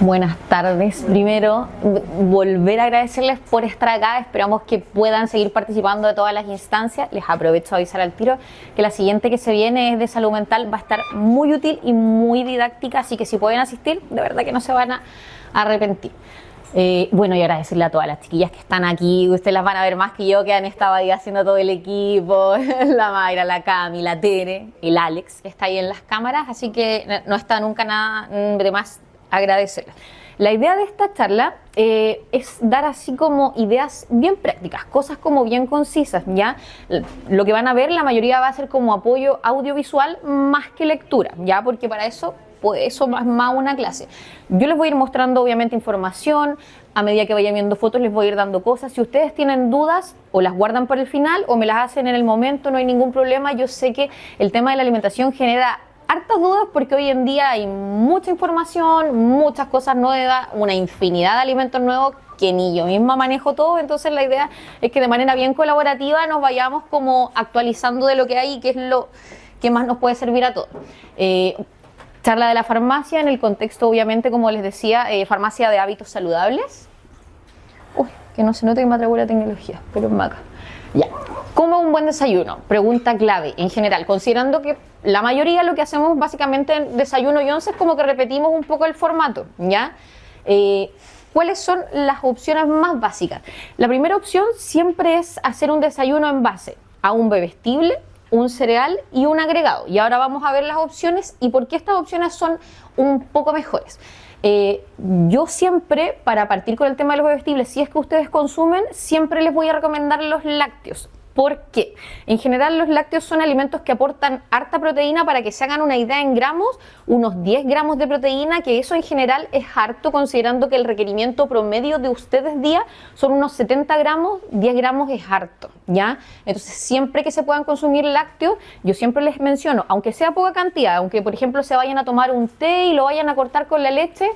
Buenas tardes. Primero, volver a agradecerles por estar acá. Esperamos que puedan seguir participando de todas las instancias. Les aprovecho a avisar al tiro que la siguiente que se viene es de salud mental. Va a estar muy útil y muy didáctica, así que si pueden asistir, de verdad que no se van a arrepentir. Bueno, y agradecerle a todas las chiquillas que están aquí. Ustedes las van a ver más que yo, que han estado ahí haciendo todo el equipo. La Mayra, la Cami, la Tere, el Alex, que está ahí en las cámaras. Así que no está nunca nada de más agradecerles. La idea de esta charla es dar así como ideas bien prácticas, cosas como bien concisas, ¿ya? Lo que van a ver, la mayoría va a ser como apoyo audiovisual más que lectura, ¿ya? Porque para eso, pues eso es más una clase. Yo les voy a ir mostrando obviamente información, a medida que vayan viendo fotos les voy a ir dando cosas. Si ustedes tienen dudas, o las guardan para el final o me las hacen en el momento, no hay ningún problema. Yo sé que el tema de la alimentación genera hartas dudas porque hoy en día hay mucha información, muchas cosas nuevas, una infinidad de alimentos nuevos que ni yo misma manejo todo. Entonces la idea es que de manera bien colaborativa nos vayamos como actualizando de lo que hay y qué es lo que más nos puede servir a todos. Charla de la farmacia en el contexto, obviamente, como les decía, farmacia de hábitos saludables. Uy, que no se note que me atraigo la tecnología, pero es maca. Ya. ¿Cómo un buen desayuno? Pregunta clave en general, considerando que la mayoría lo que hacemos básicamente en desayuno y once es como que repetimos un poco el formato, ¿ya? ¿Cuáles son las opciones más básicas? La primera opción siempre es hacer un desayuno en base a un bebestible, un cereal y un agregado. Y ahora vamos a ver las opciones y por qué estas opciones son un poco mejores. Yo siempre, para partir con el tema de los bebestibles, si es que ustedes consumen, siempre les voy a recomendar los lácteos. ¿Por qué? En general los lácteos son alimentos que aportan harta proteína. Para que se hagan una idea en gramos, unos 10 gramos de proteína, que eso en general es harto considerando que el requerimiento promedio de ustedes día son unos 70 gramos, 10 gramos es harto, ¿ya? Entonces siempre que se puedan consumir lácteos, yo siempre les menciono, aunque sea poca cantidad, aunque por ejemplo se vayan a tomar un té y lo vayan a cortar con la leche,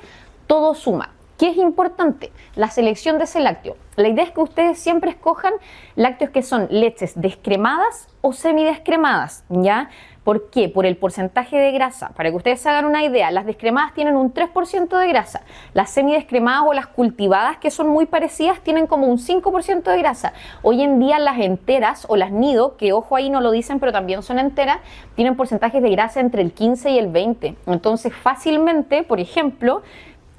todo suma. ¿Qué es importante? La selección de ese lácteo. La idea es que ustedes siempre escojan lácteos que son leches descremadas o semidescremadas, ¿ya? ¿Por qué? Por el porcentaje de grasa. Para que ustedes se hagan una idea, las descremadas tienen un 3% de grasa. Las semidescremadas o las cultivadas, que son muy parecidas, tienen como un 5% de grasa. Hoy en día las enteras o las nido, que ojo ahí no lo dicen, pero también son enteras, tienen porcentajes de grasa entre el 15 y el 20. Entonces fácilmente, por ejemplo,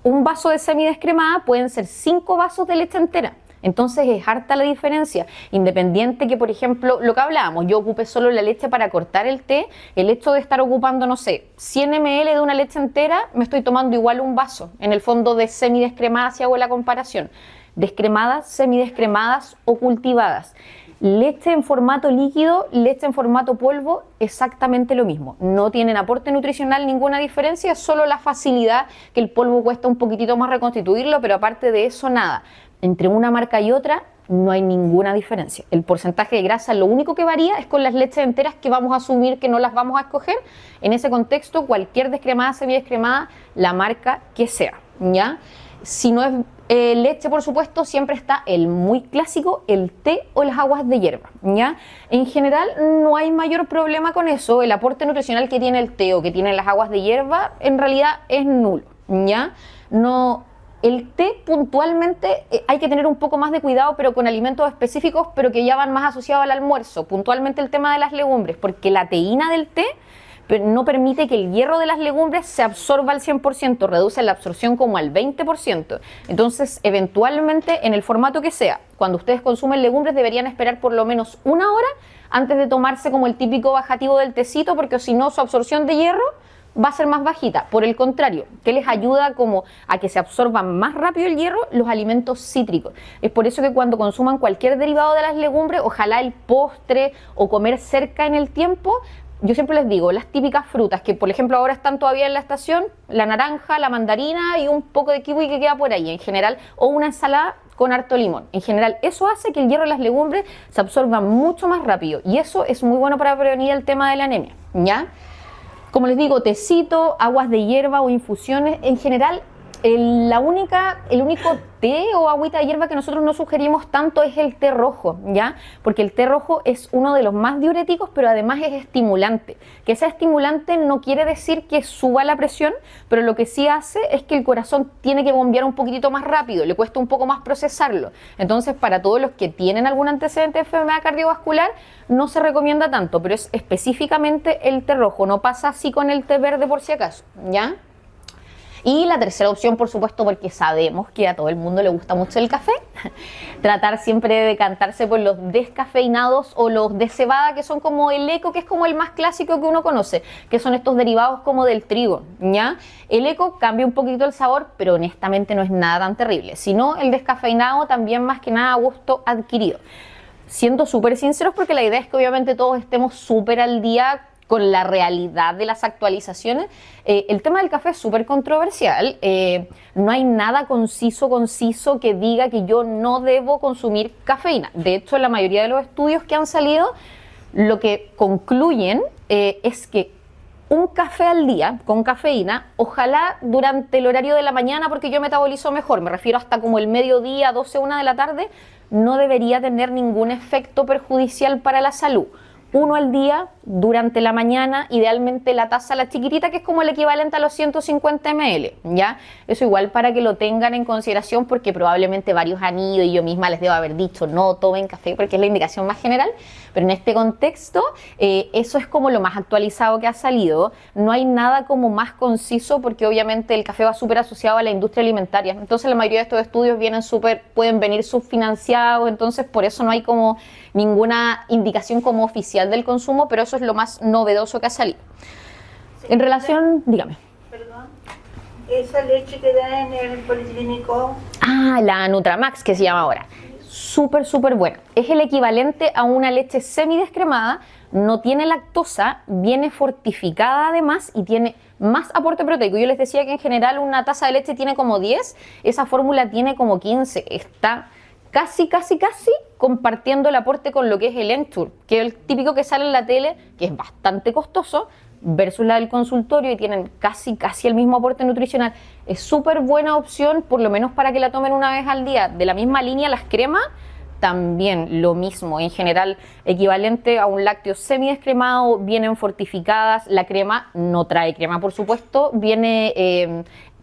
un vaso de semidescremada pueden ser 5 vasos de leche entera. Entonces es harta la diferencia, independiente que, por ejemplo, lo que hablábamos, yo ocupe solo la leche para cortar el té, el hecho de estar ocupando, no sé, 100 ml de una leche entera, me estoy tomando igual un vaso, en el fondo de semidescremadas, si hago la comparación, descremadas, semidescremadas o cultivadas. Leche en formato líquido, leche en formato polvo, exactamente lo mismo. No tienen aporte nutricional, ninguna diferencia, solo la facilidad que el polvo cuesta un poquitito más reconstituirlo, pero aparte de eso nada. Entre una marca y otra no hay ninguna diferencia. El porcentaje de grasa lo único que varía es con las leches enteras, que vamos a asumir que no las vamos a escoger. En ese contexto, cualquier descremada, semidescremada, la marca que sea, ¿ya? Si no es leche, por supuesto, siempre está el muy clásico, el té o las aguas de hierba, ¿ya? En general no hay mayor problema con eso. El aporte nutricional que tiene el té o que tienen las aguas de hierba en realidad es nulo, ¿ya? No, el té puntualmente hay que tener un poco más de cuidado, pero con alimentos específicos, pero que ya van más asociados al almuerzo. Puntualmente el tema de las legumbres, porque la teína del té no permite que el hierro de las legumbres se absorba al 100%, reduce la absorción como al 20%. Entonces, eventualmente, en el formato que sea, cuando ustedes consumen legumbres, deberían esperar por lo menos una hora antes de tomarse como el típico bajativo del tecito, porque si no, su absorción de hierro va a ser más bajita. Por el contrario, ¿qué les ayuda como a que se absorba más rápido el hierro? Los alimentos cítricos. Es por eso que cuando consuman cualquier derivado de las legumbres, ojalá el postre o comer cerca en el tiempo, yo siempre les digo, las típicas frutas que por ejemplo ahora están todavía en la estación, la naranja, la mandarina y un poco de kiwi que queda por ahí en general, o una ensalada con harto limón. En general eso hace que el hierro de las legumbres se absorba mucho más rápido y eso es muy bueno para prevenir el tema de la anemia, ¿ya? Como les digo, tecito, aguas de hierba o infusiones, en general El único té o agüita de hierba que nosotros no sugerimos tanto es el té rojo, ¿ya? Porque el té rojo es uno de los más diuréticos, pero además es estimulante. Que sea estimulante no quiere decir que suba la presión, pero lo que sí hace es que el corazón tiene que bombear un poquitito más rápido, le cuesta un poco más procesarlo. Entonces, para todos los que tienen algún antecedente de enfermedad cardiovascular, no se recomienda tanto, pero es específicamente el té rojo, no pasa así con el té verde por si acaso, ¿ya? Y la tercera opción, por supuesto, porque sabemos que a todo el mundo le gusta mucho el café, tratar siempre de decantarse por los descafeinados o los de cebada, que son como el eco, que es como el más clásico que uno conoce, que son estos derivados como del trigo, ¿ya? El eco cambia un poquito el sabor, pero honestamente no es nada tan terrible, sino el descafeinado también más que nada a gusto adquirido. Siendo súper sinceros, porque la idea es que obviamente todos estemos súper al día con la realidad de las actualizaciones. El tema del café es súper controversial. No hay nada conciso que diga que yo no debo consumir cafeína. De hecho, la mayoría de los estudios que han salido, lo que concluyen es que un café al día con cafeína, ojalá durante el horario de la mañana, porque yo metabolizo mejor, me refiero hasta como el mediodía, 12, 1 de la tarde, no debería tener ningún efecto perjudicial para la salud. Uno al día durante la mañana, idealmente la taza la chiquitita, que es como el equivalente a los 150 ml, ¿ya? Eso igual para que lo tengan en consideración, porque probablemente varios han ido y yo misma les debo haber dicho no tomen café porque es la indicación más general, pero en este contexto eso es como lo más actualizado que ha salido. No hay nada como más conciso, porque obviamente el café va súper asociado a la industria alimentaria, entonces la mayoría de estos estudios pueden venir subfinanciados, entonces por eso no hay como ninguna indicación como oficial del consumo, pero eso es lo más novedoso que ha salido. Sí, en relación, dígame. Perdón, esa leche que da en el policlínico. La Nutramax, que se llama ahora. Súper, súper buena. Es el equivalente a una leche semidescremada, no tiene lactosa, viene fortificada además y tiene más aporte proteico. Yo les decía que en general una taza de leche tiene como 10, esa fórmula tiene como 15. Está casi compartiendo el aporte con lo que es el Entour, que es el típico que sale en la tele, que es bastante costoso, versus la del consultorio, y tienen casi el mismo aporte nutricional. Es súper buena opción, por lo menos para que la tomen una vez al día. De la misma línea, las cremas, también lo mismo, en general equivalente a un lácteo semidescremado, vienen fortificadas. La crema no trae crema, por supuesto,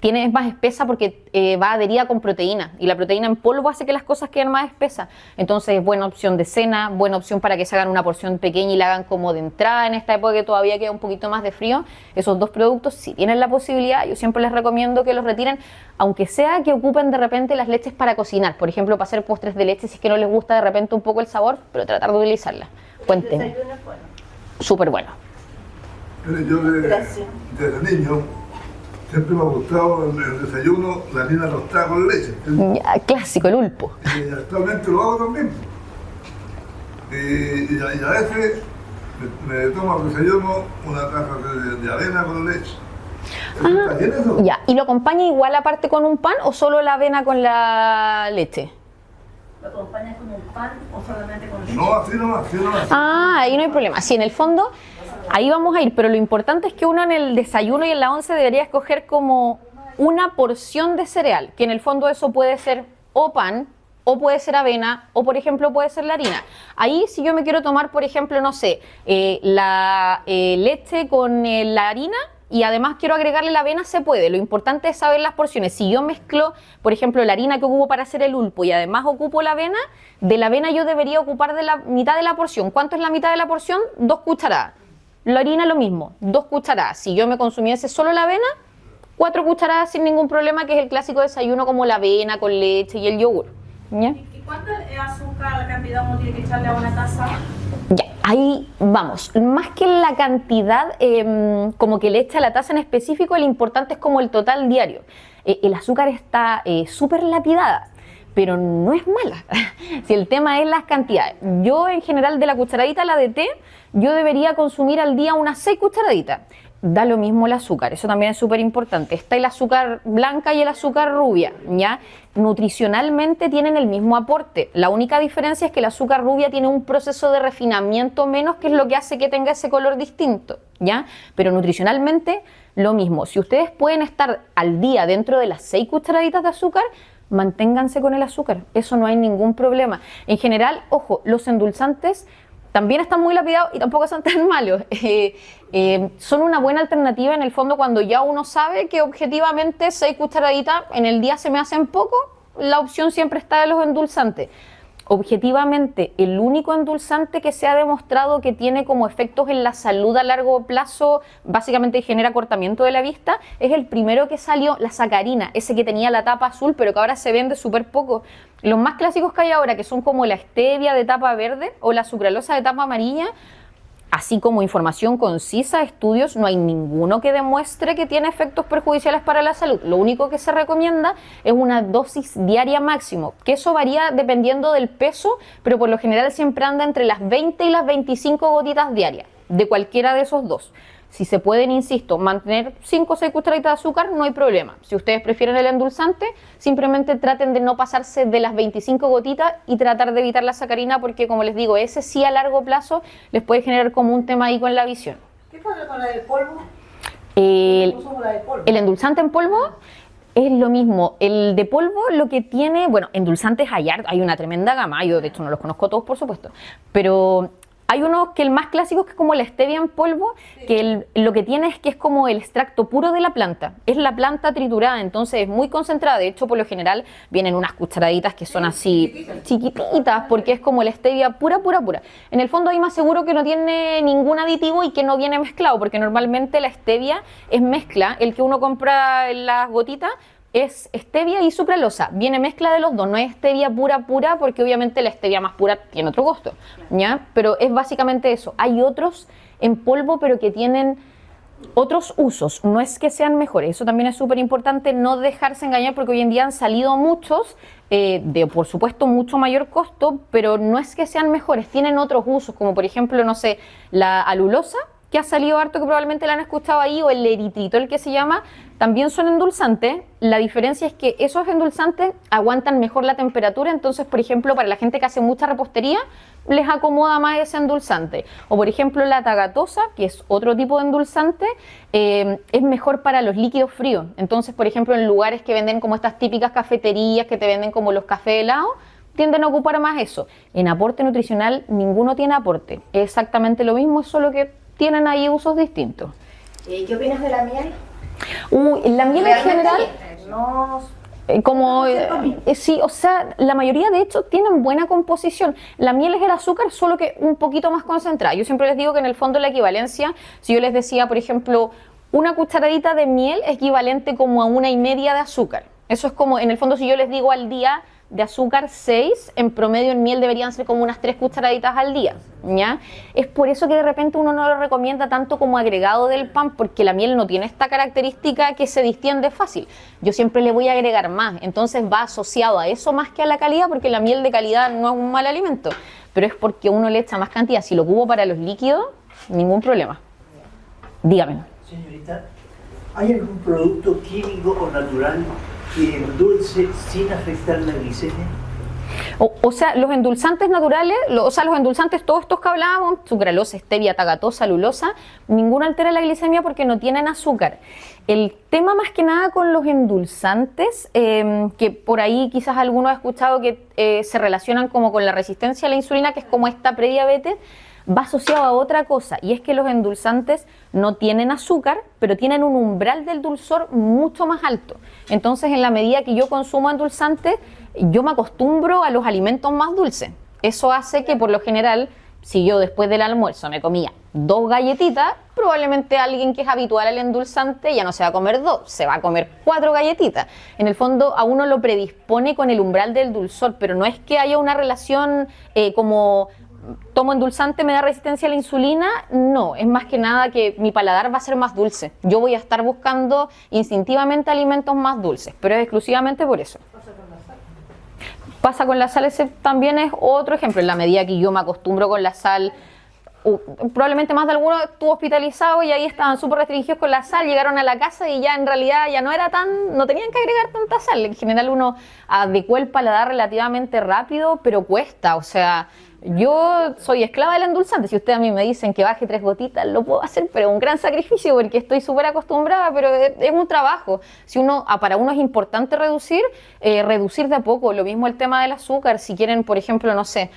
es más espesa porque va adherida con proteína, y la proteína en polvo hace que las cosas queden más espesas. Entonces, buena opción de cena, buena opción para que se hagan una porción pequeña y la hagan como de entrada en esta época que todavía queda un poquito más de frío. Esos dos productos, si tienen la posibilidad, yo siempre les recomiendo que los retiren, aunque sea que ocupen de repente las leches para cocinar, por ejemplo, para hacer postres de leche, si es que no les gusta de repente un poco el sabor, pero tratar de utilizarla. Cuéntenme. El desayuno es bueno. Súper bueno. Yo desde niño siempre me ha gustado en el desayuno la harina tostada con leche. Ya, clásico, el ulpo. Y actualmente lo hago también. Y a veces me tomo al desayuno una taza de avena con leche. ¿Está bien eso? Ya, ¿y lo acompaña igual aparte con un pan o solo la avena con la leche? ¿Lo acompañas con un pan o solamente con leche? No, así nomás. Ahí no hay problema. Sí, en el fondo, ahí vamos a ir, pero lo importante es que uno en el desayuno y en la once debería escoger como una porción de cereal, que en el fondo eso puede ser o pan, o puede ser avena, o por ejemplo puede ser la harina. Ahí si yo me quiero tomar, por ejemplo, no sé, la leche con la harina, y además quiero agregarle la avena, se puede. Lo importante es saber las porciones. Si yo mezclo, por ejemplo, la harina que ocupo para hacer el ulpo y además ocupo la avena, de la avena yo debería ocupar de la mitad de la porción. ¿Cuánto es la mitad de la porción? 2 cucharadas. La harina lo mismo, 2 cucharadas. Si yo me consumiese solo la avena, 4 cucharadas sin ningún problema, que es el clásico desayuno como la avena con leche y el yogur. ¿Ya? ¿Y cuánto azúcar, la cantidad uno tiene que echarle a una taza? Ya, ahí vamos. Más que la cantidad como que le echa la taza en específico, lo importante es como el total diario. El azúcar está súper lapidada, pero no es mala. Si el tema es las cantidades. Yo en general de la cucharadita, la de té, yo debería consumir al día unas 6 cucharaditas. da lo mismo el azúcar, eso también es súper importante. Está el azúcar blanca y el azúcar rubia, ¿ya? Nutricionalmente tienen el mismo aporte. La única diferencia es que el azúcar rubia tiene un proceso de refinamiento menos, que es lo que hace que tenga ese color distinto, ¿ya? Pero nutricionalmente lo mismo. Si ustedes pueden estar al día dentro de las 6 cucharaditas de azúcar, manténganse con el azúcar, eso no hay ningún problema. En general, ojo, los endulzantes también están muy lapidados y tampoco son tan malos. Son una buena alternativa en el fondo cuando ya uno sabe que objetivamente 6 cucharaditas en el día se me hacen poco, la opción siempre está de los endulzantes. Objetivamente, el único endulzante que se ha demostrado que tiene como efectos en la salud a largo plazo, básicamente genera acortamiento de la vista, es el primero que salió, la sacarina, ese que tenía la tapa azul, pero que ahora se vende súper poco. Los más clásicos que hay ahora, que son como la stevia de tapa verde o la sucralosa de tapa amarilla, así como información concisa, estudios, no hay ninguno que demuestre que tiene efectos perjudiciales para la salud. Lo único que se recomienda es una dosis diaria máximo, que eso varía dependiendo del peso, pero por lo general siempre anda entre las 20 y las 25 gotitas diarias, de cualquiera de esos dos. Si se pueden, insisto, mantener 5 o 6 cucharaditas de azúcar, no hay problema. Si ustedes prefieren el endulzante, simplemente traten de no pasarse de las 25 gotitas y tratar de evitar la sacarina, porque como les digo, ese sí a largo plazo les puede generar como un tema ahí con la visión. ¿Qué pasa con la del polvo? El endulzante en polvo es lo mismo. El de polvo lo que tiene, bueno, endulzantes hay una tremenda gama, yo de hecho no los conozco todos por supuesto, pero hay uno que el más clásico es como la stevia en polvo, que lo que tiene es que es como el extracto puro de la planta. Es la planta triturada, entonces es muy concentrada. De hecho, por lo general vienen unas cucharaditas que son así chiquititas, porque es como la stevia pura. En el fondo ahí más seguro que no tiene ningún aditivo y que no viene mezclado, porque normalmente la stevia es mezcla. El que uno compra en las gotitas es stevia y sucralosa, viene mezcla de los dos, no es stevia pura, porque obviamente la stevia más pura tiene otro costo, ¿ya? Pero es básicamente eso. Hay otros en polvo, pero que tienen otros usos, no es que sean mejores. Eso también es súper importante, no dejarse engañar, porque hoy en día han salido muchos, de por supuesto mucho mayor costo, pero no es que sean mejores, tienen otros usos, como por ejemplo, no sé, la alulosa, que ha salido harto, que probablemente la han escuchado ahí, o el eritritol que se llama, también son endulzantes. La diferencia es que esos endulzantes aguantan mejor la temperatura, entonces, por ejemplo, para la gente que hace mucha repostería, les acomoda más ese endulzante. O, por ejemplo, la tagatosa, que es otro tipo de endulzante, es mejor para los líquidos fríos. Entonces, por ejemplo, en lugares que venden como estas típicas cafeterías, que te venden como los cafés helados, tienden a ocupar más eso. En aporte nutricional, ninguno tiene aporte. Es exactamente lo mismo, es solo que tienen ahí usos distintos. ¿Qué opinas de la miel? La miel en general, No, sí, o sea, la mayoría de hecho tienen buena composición. La miel es el azúcar, solo que un poquito más concentrada. Yo siempre les digo que en el fondo la equivalencia, si yo les decía, por ejemplo, una cucharadita de miel es equivalente como a 1,5 de azúcar. Eso es como, en el fondo, si yo les digo al día de azúcar 6, en promedio en miel deberían ser como unas 3 cucharaditas al día, ¿ya? Es por eso que de repente uno no lo recomienda tanto como agregado del pan, porque la miel no tiene esta característica que se distiende fácil. Yo siempre le voy a agregar más, entonces va asociado a eso más que a la calidad, porque la miel de calidad no es un mal alimento, pero es porque uno le echa más cantidad. Si lo ocupo para los líquidos, ningún problema. Dígame. Señorita, ¿hay algún producto químico o natural que endulce sin afectar la glicemia? O sea, los endulzantes naturales, los endulzantes todos estos que hablábamos, sucralosa, stevia, tagatosa, alulosa, ninguno altera la glicemia porque no tienen azúcar. El tema más que nada con los endulzantes, que por ahí quizás alguno ha escuchado que se relacionan como con la resistencia a la insulina, que es como esta prediabetes, va asociado a otra cosa, y es que los endulzantes no tienen azúcar, pero tienen un umbral del dulzor mucho más alto. Entonces, en la medida que yo consumo endulzantes, yo me acostumbro a los alimentos más dulces. Eso hace que, por lo general, si yo después del almuerzo me comía 2 galletitas, probablemente alguien que es habitual al endulzante ya no se va a comer 2, se va a comer 4 galletitas. En el fondo, a uno lo predispone con el umbral del dulzor, pero no es que haya una relación como tomo endulzante, me da resistencia a la insulina. No, es más que nada que mi paladar va a ser más dulce. Yo voy a estar buscando instintivamente alimentos más dulces, pero es exclusivamente por eso. Pasa con la sal, ese también es otro ejemplo. En la medida que yo me acostumbro con la sal probablemente más de alguno estuvo hospitalizado y ahí estaban súper restringidos con la sal, llegaron a la casa y ya en realidad ya no tenían que agregar tanta sal. En general uno adecua el paladar relativamente rápido, pero cuesta, o sea, yo soy esclava del endulzante. Si ustedes a mí me dicen que baje 3 gotitas, lo puedo hacer, pero es un gran sacrificio porque estoy súper acostumbrada, pero es un trabajo. Para uno es importante reducir de a poco. Lo mismo el tema del azúcar. Si quieren, por ejemplo, no sé,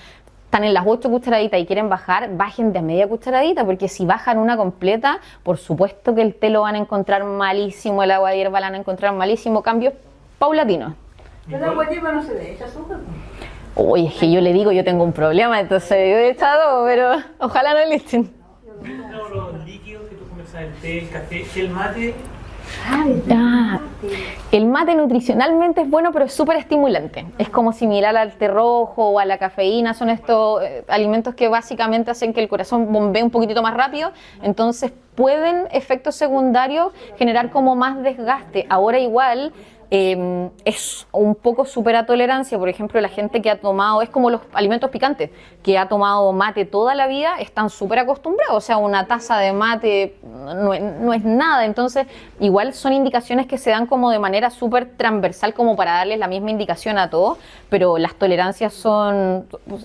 están en las 8 cucharaditas y quieren bajar, bajen de a media cucharadita, porque si bajan una completa, por supuesto que el té lo van a encontrar malísimo, el agua de hierba la van a encontrar malísimo. Cambios paulatinos. El agua de hierba no se le echa azúcar. Uy, es que yo le digo, yo tengo un problema, entonces yo he echado, pero ojalá no le echen. Los líquidos que tú conversas, el té, el café, el mate. El mate nutricionalmente es bueno, pero es súper estimulante. Es como similar al té rojo o a la cafeína. Son estos alimentos que básicamente hacen que el corazón bombee un poquitito más rápido. Entonces pueden, efectos secundarios, generar como más desgaste. Ahora igual es un poco supera tolerancia. Por ejemplo, la gente que ha tomado, es como los alimentos picantes, que ha tomado mate toda la vida, están súper acostumbrados. O sea, una taza de mate no es nada. Entonces, igual son indicaciones que se dan como de manera súper transversal, como para darles la misma indicación a todos, pero las tolerancias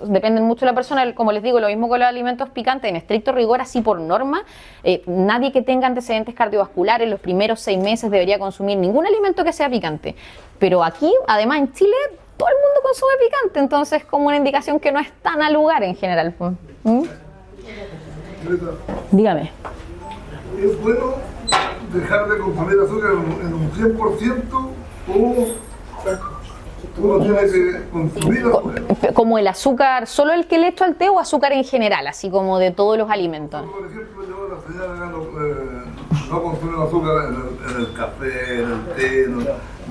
dependen mucho de la persona. Como les digo, lo mismo con los alimentos picantes, en estricto rigor, así por norma, nadie que tenga antecedentes cardiovasculares los primeros 6 meses debería consumir ningún alimento que sea picante. Pero aquí, además en Chile, todo el mundo consume picante, entonces es como una indicación que no es tan al lugar en general. Dígame. ¿Es bueno dejar de consumir azúcar en un 100% o uno tiene que consumir azúcar? Como el azúcar, solo el que le echo al té o azúcar en general, así como de todos los alimentos. Por ejemplo, yo la señora no consume azúcar en el café, en el té,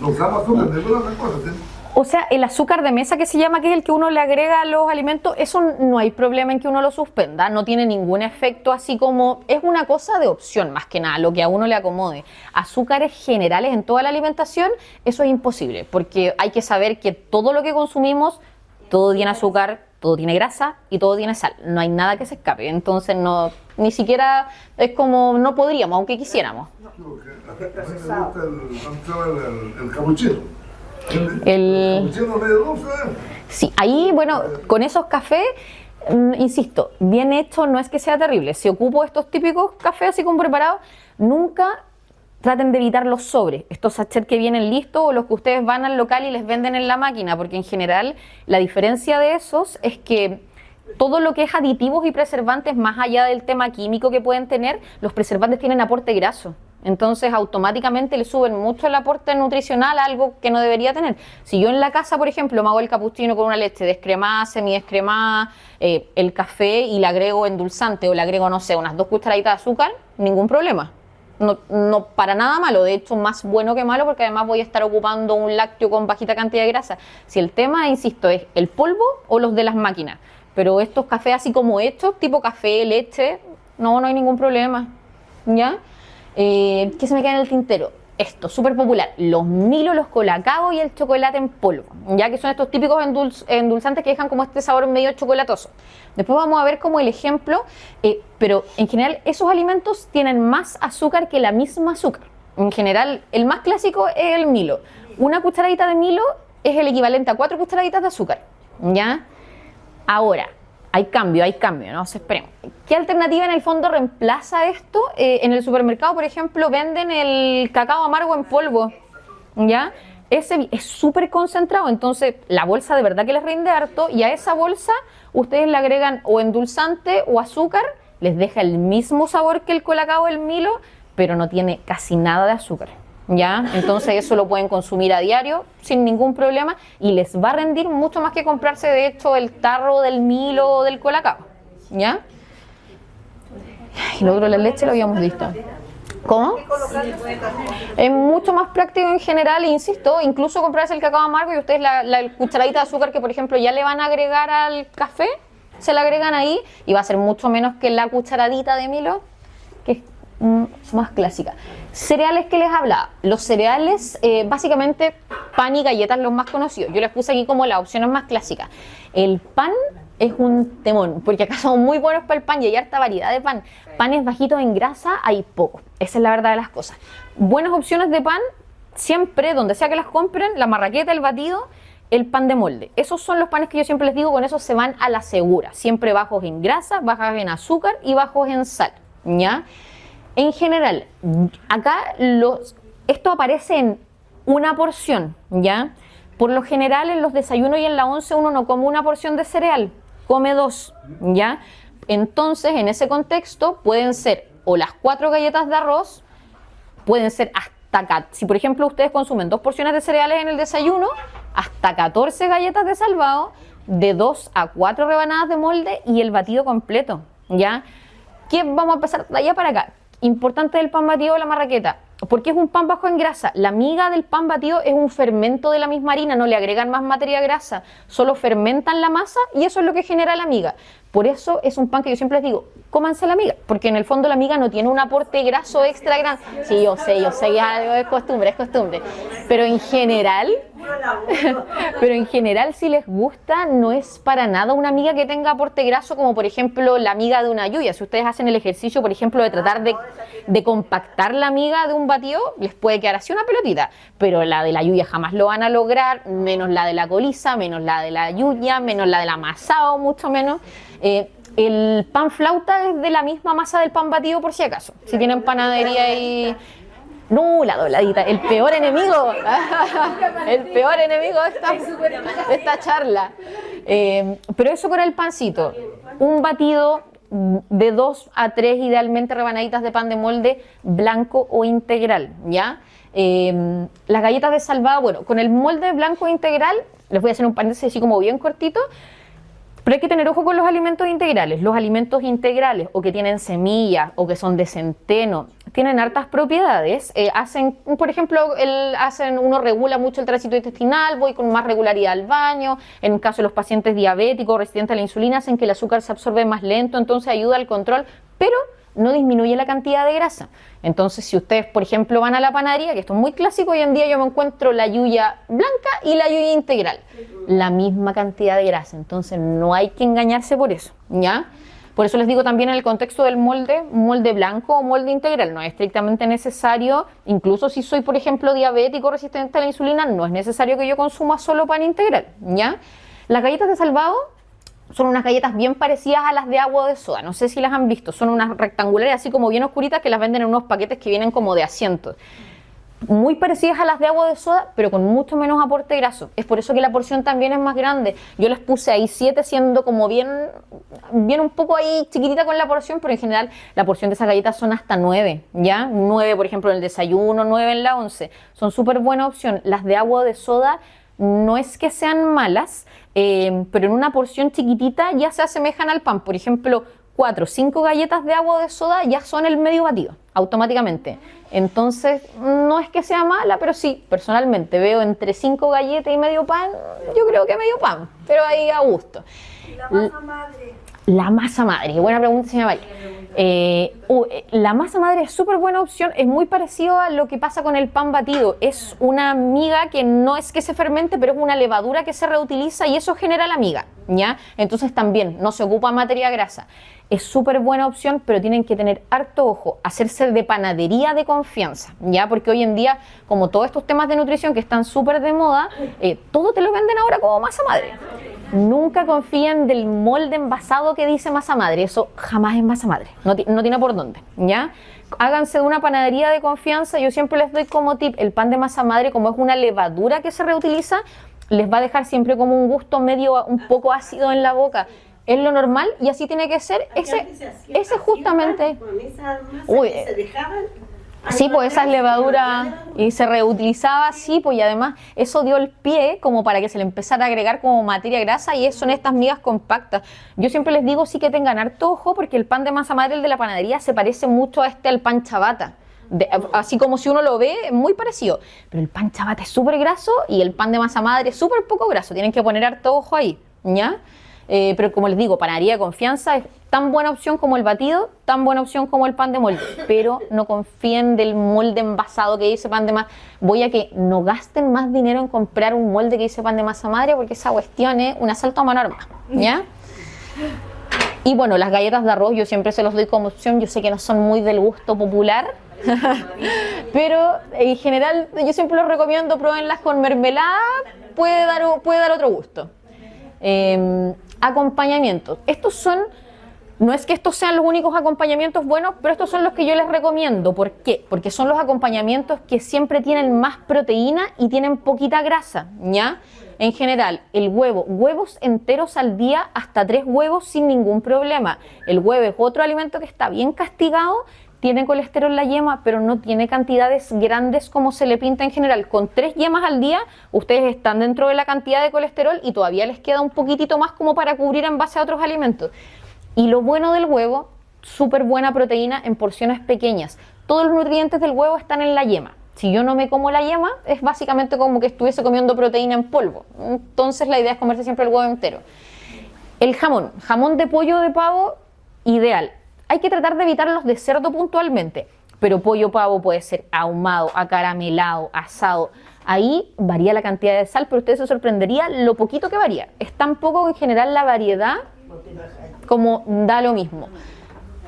no usamos azúcar, de todas las cosas, ¿sí? O sea, el azúcar de mesa que se llama, que es el que uno le agrega a los alimentos, eso no hay problema en que uno lo suspenda, no tiene ningún efecto, así como es una cosa de opción más que nada, lo que a uno le acomode. Azúcares generales en toda la alimentación, eso es imposible, porque hay que saber que todo lo que consumimos, todo tiene azúcar, todo tiene grasa y todo tiene sal, no hay nada que se escape, entonces ni siquiera es como no podríamos, aunque quisiéramos. Porque a mí me gusta el capuchino. El capuchino medio dulce. Sí, ahí, bueno, con esos cafés, insisto, bien hecho no es que sea terrible. Si ocupo estos típicos cafés así como preparados, nunca traten de evitar los sobres, estos sachets que vienen listos o los que ustedes van al local y les venden en la máquina, porque en general la diferencia de esos es que todo lo que es aditivos y preservantes, más allá del tema químico que pueden tener, los preservantes tienen aporte graso. Entonces automáticamente le suben mucho el aporte nutricional a algo que no debería tener. Si yo en la casa, por ejemplo, me hago el capuchino con una leche descremada, semidescremada, el café y le agrego endulzante o le agrego, no sé, unas 2 cucharaditas de azúcar, ningún problema. No para nada malo, de hecho más bueno que malo, porque además voy a estar ocupando un lácteo con bajita cantidad de grasa. Si el tema, insisto, es el polvo o los de las máquinas, pero estos cafés así como estos, tipo café, leche, no hay ningún problema, ¿ya? ¿Qué se me queda en el tintero? Esto, súper popular, los Milo, los Colacao y el chocolate en polvo, ya que son estos típicos endulzantes que dejan como este sabor medio chocolatoso. Después vamos a ver como el ejemplo, pero en general esos alimentos tienen más azúcar que la misma azúcar. En general, el más clásico es el Milo. Una cucharadita de Milo es el equivalente a 4 cucharaditas de azúcar, ¿ya? Ahora, hay cambio, ¿no? Esperemos. ¿Qué alternativa en el fondo reemplaza esto? En el supermercado, por ejemplo, venden el cacao amargo en polvo, ¿ya? Ese es súper concentrado, entonces la bolsa de verdad que les rinde harto y a esa bolsa ustedes le agregan o endulzante o azúcar, les deja el mismo sabor que el Colacao o el Milo, pero no tiene casi nada de azúcar, ¿ya? Entonces eso lo pueden consumir a diario sin ningún problema y les va a rendir mucho más que comprarse de hecho el tarro del Milo o del Colacao, ¿ya? Y lo otro, la leche lo habíamos visto. ¿Cómo? Es mucho más práctico en general, insisto, incluso comprarse el cacao amargo y ustedes la cucharadita de azúcar que por ejemplo ya le van a agregar al café, se la agregan ahí y va a ser mucho menos que la cucharadita de Milo, que es más clásica. Cereales que les hablaba, los cereales básicamente pan y galletas los más conocidos, yo les puse aquí como las opciones más clásicas. El pan es un temón, porque acá somos muy buenos para el pan y hay harta variedad de pan. Panes bajitos en grasa hay poco, esa es la verdad de las cosas. Buenas opciones de pan, siempre, donde sea que las compren, la marraqueta, el batido, el pan de molde. Esos son los panes que yo siempre les digo, con eso se van a la segura, siempre bajos en grasa, bajos en azúcar y bajos en sal, ¿ya? En general, acá esto aparece en una porción, ¿ya? Por lo general en los desayunos y en la once uno no come una porción de cereal, come 2, ¿ya? Entonces, en ese contexto pueden ser o las 4 galletas de arroz, pueden ser hasta, si por ejemplo ustedes consumen 2 porciones de cereales en el desayuno, hasta 14 galletas de salvado, de 2 a 4 rebanadas de molde y el batido completo, ¿ya? ¿Qué vamos a pasar de allá para acá? Importante del pan batido o la marraqueta, porque es un pan bajo en grasa. La miga del pan batido es un fermento de la misma harina, no le agregan más materia grasa, solo fermentan la masa y eso es lo que genera la miga. Por eso es un pan que yo siempre les digo, cómanse la miga, porque en el fondo la miga no tiene un aporte graso extra grande. Sí, yo sé, algo es costumbre, pero en general, si les gusta, no es para nada una miga que tenga aporte graso, como por ejemplo la miga de una lluvia. Si ustedes hacen el ejercicio, por ejemplo, de tratar de compactar la miga de un batido, les puede quedar así una pelotita, pero la de la lluvia jamás lo van a lograr, menos la de la coliza, menos la de la lluvia, menos la del amasado, mucho menos. El pan flauta es de la misma masa del pan batido, por si acaso. Si tienen panadería y... No, la dobladita, el peor enemigo. El peor enemigo de esta charla. Pero eso con el pancito. Un batido de 2 a 3, idealmente, rebanaditas de pan de molde blanco o integral, ¿ya? Las galletas de salvado, bueno, con el molde blanco integral, les voy a hacer un paréntesis así como bien cortito. Pero hay que tener ojo con los alimentos integrales. Los alimentos integrales o que tienen semillas o que son de centeno tienen hartas propiedades. Por ejemplo, uno regula mucho el tránsito intestinal, voy con más regularidad al baño. En el caso de los pacientes diabéticos resistentes a la insulina, hacen que el azúcar se absorbe más lento, entonces ayuda al control, pero no disminuye la cantidad de grasa. Entonces, si ustedes, por ejemplo, van a la panadería, que esto es muy clásico, hoy en día yo me encuentro la yuya blanca y la yuya integral, la misma cantidad de grasa, entonces no hay que engañarse por eso, ¿ya? Por eso les digo también en el contexto del molde blanco o molde integral, no es estrictamente necesario, incluso si soy, por ejemplo, diabético resistente a la insulina, no es necesario que yo consuma solo pan integral, ¿ya? Las galletas de salvado son unas galletas bien parecidas a las de agua de soda, no sé si las han visto, son unas rectangulares así como bien oscuritas que las venden en unos paquetes que vienen como de asientos. Muy parecidas a las de agua de soda, pero con mucho menos aporte graso. Es por eso que la porción también es más grande. Yo les puse ahí 7, siendo como bien un poco ahí chiquitita con la porción, pero en general la porción de esas galletas son hasta 9, ¿ya? 9, por ejemplo, en el desayuno, 9 en la once. Son súper buena opción. Las de agua de soda no es que sean malas, pero en una porción chiquitita ya se asemejan al pan. Por ejemplo, 4 o 5 galletas de agua de soda ya son el medio batido, automáticamente. Entonces, no es que sea mala, pero sí, personalmente veo entre 5 galletas y medio pan, yo creo que medio pan, pero ahí a gusto. ¿Y la masa madre? La masa madre, buena pregunta, señora Valle. La masa madre es súper buena opción, es muy parecido a lo que pasa con el pan batido. Es una miga que no es que se fermente, pero es una levadura que se reutiliza y eso genera la miga, ¿ya? Entonces también no se ocupa materia grasa. Es súper buena opción, pero tienen que tener harto ojo, hacerse de panadería de confianza, ¿ya? Porque hoy en día, como todos estos temas de nutrición que están súper de moda, todo te lo venden ahora como masa madre. Nunca confíen del molde envasado que dice masa madre, eso jamás es masa madre, no tiene por dónde, ¿ya? Háganse de una panadería de confianza. Yo siempre les doy como tip, el pan de masa madre, como es una levadura que se reutiliza, les va a dejar siempre como un gusto medio, un poco ácido en la boca. Es lo normal y así tiene que ser. Ese justamente. Uy, sí, pues esas levaduras y se reutilizaba así, pues, y además eso dio el pie como para que se le empezara a agregar como materia grasa y eso son estas migas compactas. Yo siempre les digo sí que tengan harto ojo porque el pan de masa madre, el de la panadería, se parece mucho a al pan ciabatta. Así como si uno lo ve, es muy parecido. Pero el pan ciabatta es súper graso y el pan de masa madre es súper poco graso. Tienen que poner harto ojo ahí, ¿ya? Pero como les digo, panadería de confianza es tan buena opción como el batido, tan buena opción como el pan de molde, pero no confíen del molde envasado que dice pan de masa. Voy a que no gasten más dinero en comprar un molde que dice pan de masa madre porque esa cuestión es un asalto a mano armada, ¿ya? Y bueno, las galletas de arroz yo siempre se los doy como opción, yo sé que no son muy del gusto popular, pero en general yo siempre los recomiendo, pruébenlas con mermelada, puede dar otro gusto. Acompañamientos, no es que estos sean los únicos acompañamientos buenos, pero estos son los que yo les recomiendo. ¿Por qué? Porque son los acompañamientos que siempre tienen más proteína y tienen poquita grasa, ¿ya? En general, el huevo, huevos enteros al día, hasta 3 huevos sin ningún problema. El huevo es otro alimento que está bien castigado, tiene colesterol en la yema, pero no tiene cantidades grandes como se le pinta en general. Con 3 yemas al día, ustedes están dentro de la cantidad de colesterol y todavía les queda un poquitito más como para cubrir en base a otros alimentos. Y lo bueno del huevo, súper buena proteína en porciones pequeñas. Todos los nutrientes del huevo están en la yema. Si yo no me como la yema, es básicamente como que estuviese comiendo proteína en polvo. Entonces la idea es comerse siempre el huevo entero. El jamón de pollo o de pavo, ideal. Hay que tratar de evitar los de cerdo puntualmente, pero pollo pavo puede ser ahumado, acaramelado, asado. Ahí varía la cantidad de sal, pero usted se sorprendería lo poquito que varía. Es tan poco que en general la variedad como da lo mismo.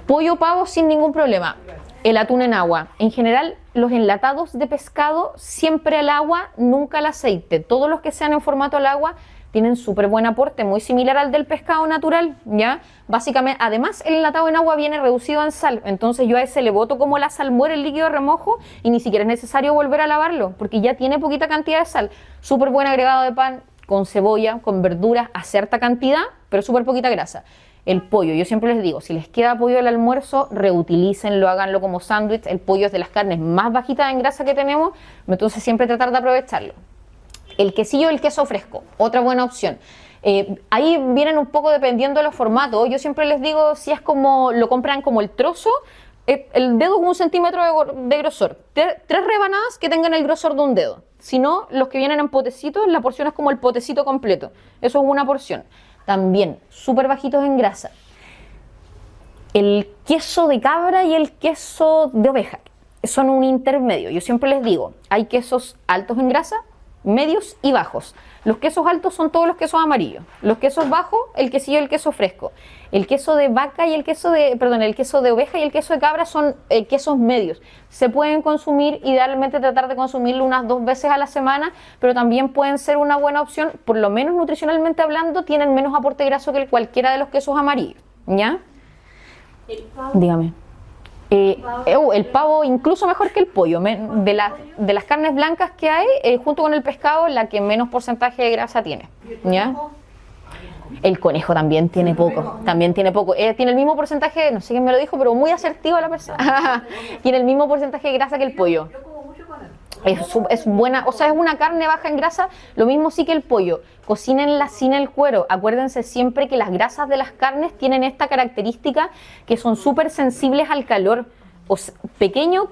Pollo pavo sin ningún problema. El atún en agua. En general, los enlatados de pescado siempre al agua, nunca al aceite. Todos los que sean en formato al agua tienen súper buen aporte, muy similar al del pescado natural, ¿ya? Básicamente, además, el enlatado en agua viene reducido en sal. Entonces yo a ese le boto como la sal muere el líquido de remojo y ni siquiera es necesario volver a lavarlo, porque ya tiene poquita cantidad de sal. Súper buen agregado de pan, con cebolla, con verduras, a cierta cantidad, pero súper poquita grasa. El pollo, yo siempre les digo, si les queda pollo al almuerzo, reutilícenlo, háganlo como sándwich. El pollo es de las carnes más bajitas en grasa que tenemos, entonces siempre tratar de aprovecharlo. El quesillo, el queso fresco, otra buena opción. Ahí vienen un poco dependiendo de los formatos. Yo siempre les digo, si es como lo compran como el trozo, el dedo es 1 centímetro de grosor. 3 rebanadas que tengan el grosor de un dedo. Si no, los que vienen en potecitos, la porción es como el potecito completo. Eso es una porción. También súper bajitos en grasa. El queso de cabra y el queso de oveja son un intermedio. Yo siempre les digo, hay quesos altos en grasa, medios y bajos. Los quesos altos son todos los quesos amarillos. Los quesos bajos, el quesillo y el queso fresco. El queso de vaca y el queso de oveja y el queso de cabra son quesos medios. Se pueden consumir, idealmente tratar de consumirlo unas 2 veces a la semana, pero también pueden ser una buena opción, por lo menos nutricionalmente hablando, tienen menos aporte graso que cualquiera de los quesos amarillos, ¿ya? El pavo. Dígame. El pavo incluso mejor que el pollo. De las carnes blancas que hay, junto con el pescado, la que menos porcentaje de grasa tiene, ¿ya? El conejo también tiene poco, tiene el mismo porcentaje, no sé quién me lo dijo, pero muy asertivo la persona. Tiene el mismo porcentaje de grasa que el pollo. Es buena, o sea, es una carne baja en grasa, lo mismo sí que el pollo. Cocínenla sin el cuero. Acuérdense siempre que las grasas de las carnes tienen esta característica que son súper sensibles al calor. O sea, pequeño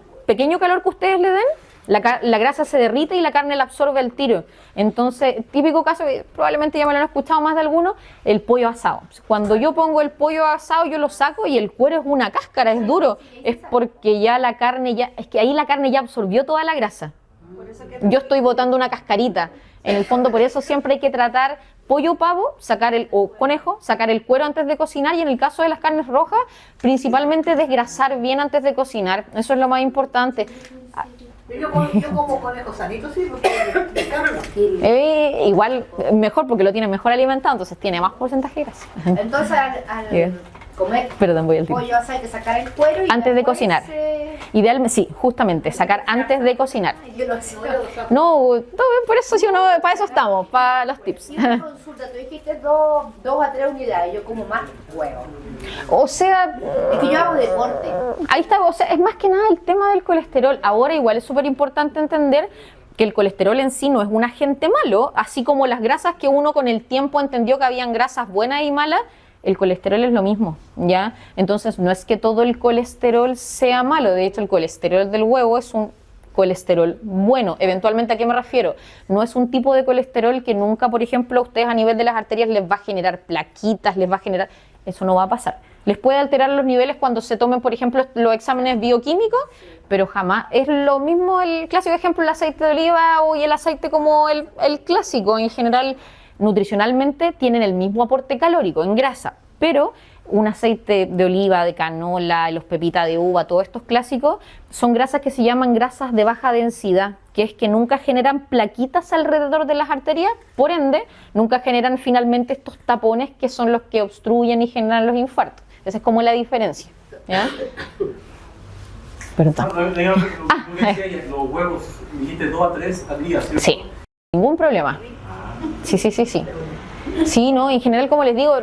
calor que ustedes le den, la grasa se derrite y la carne la absorbe al tiro. Entonces, típico caso, probablemente ya me lo han escuchado más de algunos, el pollo asado. Cuando yo pongo el pollo asado, yo lo saco y el cuero es una cáscara, es duro. Es porque ya la carne, es que ahí la carne ya absorbió toda la grasa. Yo estoy botando una cascarita. En el fondo, por eso siempre hay que tratar pollo o pavo, o conejo, sacar el cuero antes de cocinar, y en el caso de las carnes rojas, principalmente desgrasar bien antes de cocinar. Eso es lo más importante. Yo como conejo sanito, sí, porque de carne. Igual mejor porque lo tiene mejor alimentado, entonces tiene más porcentaje de grasa. Entonces al comer Perdón, voy al tiro. pollo hay que sacar el cuero y Antes de cocinar. Idealmente, sí, justamente, sacar antes de cocinar. Yo lo sé. No, por eso para eso estamos, para los tips. Y una consulta, tú dijiste 2 a 3 unidades, yo como más huevo. O sea, Es que yo hago deporte. ahí está, o sea, es más que nada el tema del colesterol. Ahora igual es súper importante entender que el colesterol en sí no es un agente malo, así como las grasas que uno con el tiempo entendió que habían grasas buenas y malas, el colesterol es lo mismo, ¿ya? Entonces no es que todo el colesterol sea malo, de hecho el colesterol del huevo es un colesterol bueno. Eventualmente, ¿a qué me refiero? No es un tipo de colesterol que nunca, por ejemplo, a ustedes a nivel de las arterias les va a generar plaquitas, les va a generar... Eso no va a pasar. Les puede alterar los niveles cuando se tomen, por ejemplo, los exámenes bioquímicos, pero jamás es lo mismo el clásico ejemplo, el aceite de oliva y el aceite como el clásico. En general, nutricionalmente tienen el mismo aporte calórico en grasa, pero un aceite de oliva, de canola, los pepitas de uva, todos estos clásicos, son grasas que se llaman grasas de baja densidad, que es que nunca generan plaquitas alrededor de las arterias, por ende, nunca generan finalmente estos tapones que son los que obstruyen y generan los infartos. Esa es como la diferencia, ¿ya? Perdón. Los huevos, dijiste 2 a 3 al día, ¿cierto? Sí, ningún problema. Sí. Sí, no, en general, como les digo,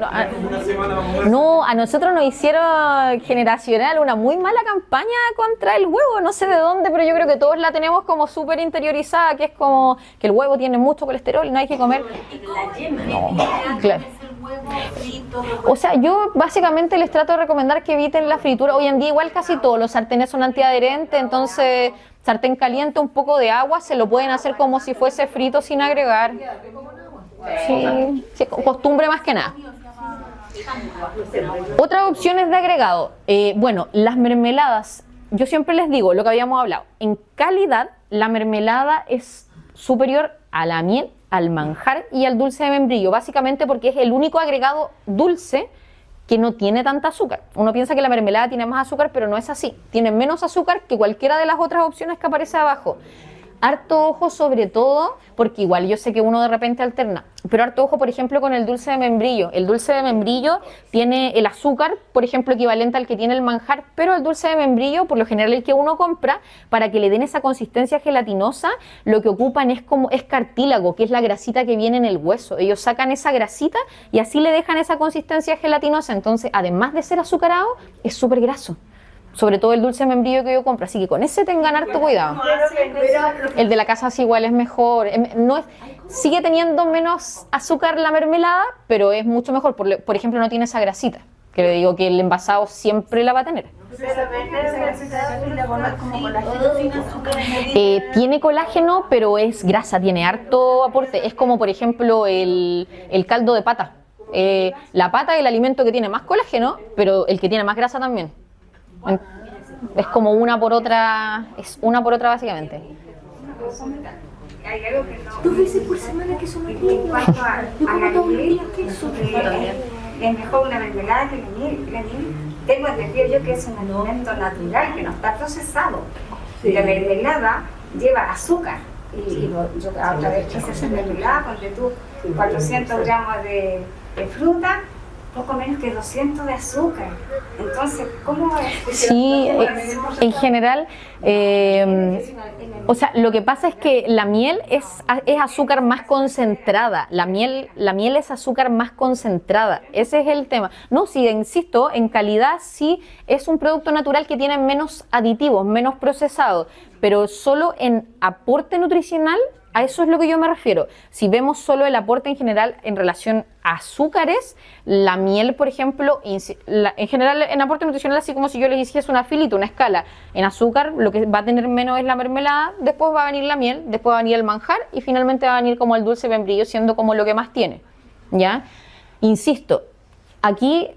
no, a nosotros nos hicieron generacional una muy mala campaña contra el huevo, no sé de dónde, pero yo creo que todos la tenemos como súper interiorizada, que es como que el huevo tiene mucho colesterol y no hay que comer. No, claro. O sea, yo básicamente les trato de recomendar que eviten la fritura. Hoy en día igual casi todos los sartenes son antiadherentes, entonces sartén caliente, un poco de agua, se lo pueden hacer como si fuese frito sin agregar. Sí, costumbre más que nada. Otras opciones de agregado. Bueno, las mermeladas. Yo siempre les digo lo que habíamos hablado. En calidad, la mermelada es superior a la miel, al manjar y al dulce de membrillo. Básicamente porque es el único agregado dulce que no tiene tanta azúcar. Uno piensa que la mermelada tiene más azúcar, pero no es así. Tiene menos azúcar que cualquiera de las otras opciones que aparece abajo. Harto ojo sobre todo, porque igual yo sé que uno de repente alterna, pero harto ojo, por ejemplo, con el dulce de membrillo. El dulce de membrillo tiene el azúcar, por ejemplo, equivalente al que tiene el manjar, pero el dulce de membrillo, por lo general el que uno compra, para que le den esa consistencia gelatinosa, lo que ocupan es cartílago, que es la grasita que viene en el hueso. Ellos sacan esa grasita y así le dejan esa consistencia gelatinosa. Entonces, además de ser azucarado, es súper graso. Sobre todo el dulce de membrillo que yo compro, así que con ese tengan harto cuidado. El de la casa sí igual es mejor, sigue teniendo menos azúcar la mermelada, pero es mucho mejor, por ejemplo no tiene esa grasita, que le digo que el envasado siempre la va a tener. Tiene colágeno, pero es grasa, tiene harto aporte, es como por ejemplo el caldo de pata. La pata es el alimento que tiene más colágeno, pero el que tiene más grasa también. Es como una por otra básicamente. Hay algo que no. 2 veces por semana que son en cuanto a la miel, es mejor una mermelada que la miel. La miel, tengo entendido yo que es un alimento natural, que no está procesado. Sí. La mermelada lleva azúcar. Y yo otra vez quise hacer mermelada, ponte tú 400 gramos de fruta, poco menos que 200 de azúcar. Entonces, ¿cómo es? Sí, en general, o sea, lo que pasa es que la miel es azúcar más concentrada. La miel es azúcar más concentrada. Ese es el tema. No, sí, insisto, en calidad sí es un producto natural que tiene menos aditivos, menos procesados, pero solo en aporte nutricional. A eso es lo que yo me refiero. Si vemos solo el aporte en general en relación a azúcares, la miel, por ejemplo, en general en aporte nutricional, así como si yo les hiciese una filita, una escala, en azúcar lo que va a tener menos es la mermelada, después va a venir la miel, después va a venir el manjar y finalmente va a venir como el dulce de membrillo, siendo como lo que más tiene, ¿ya? Insisto, aquí,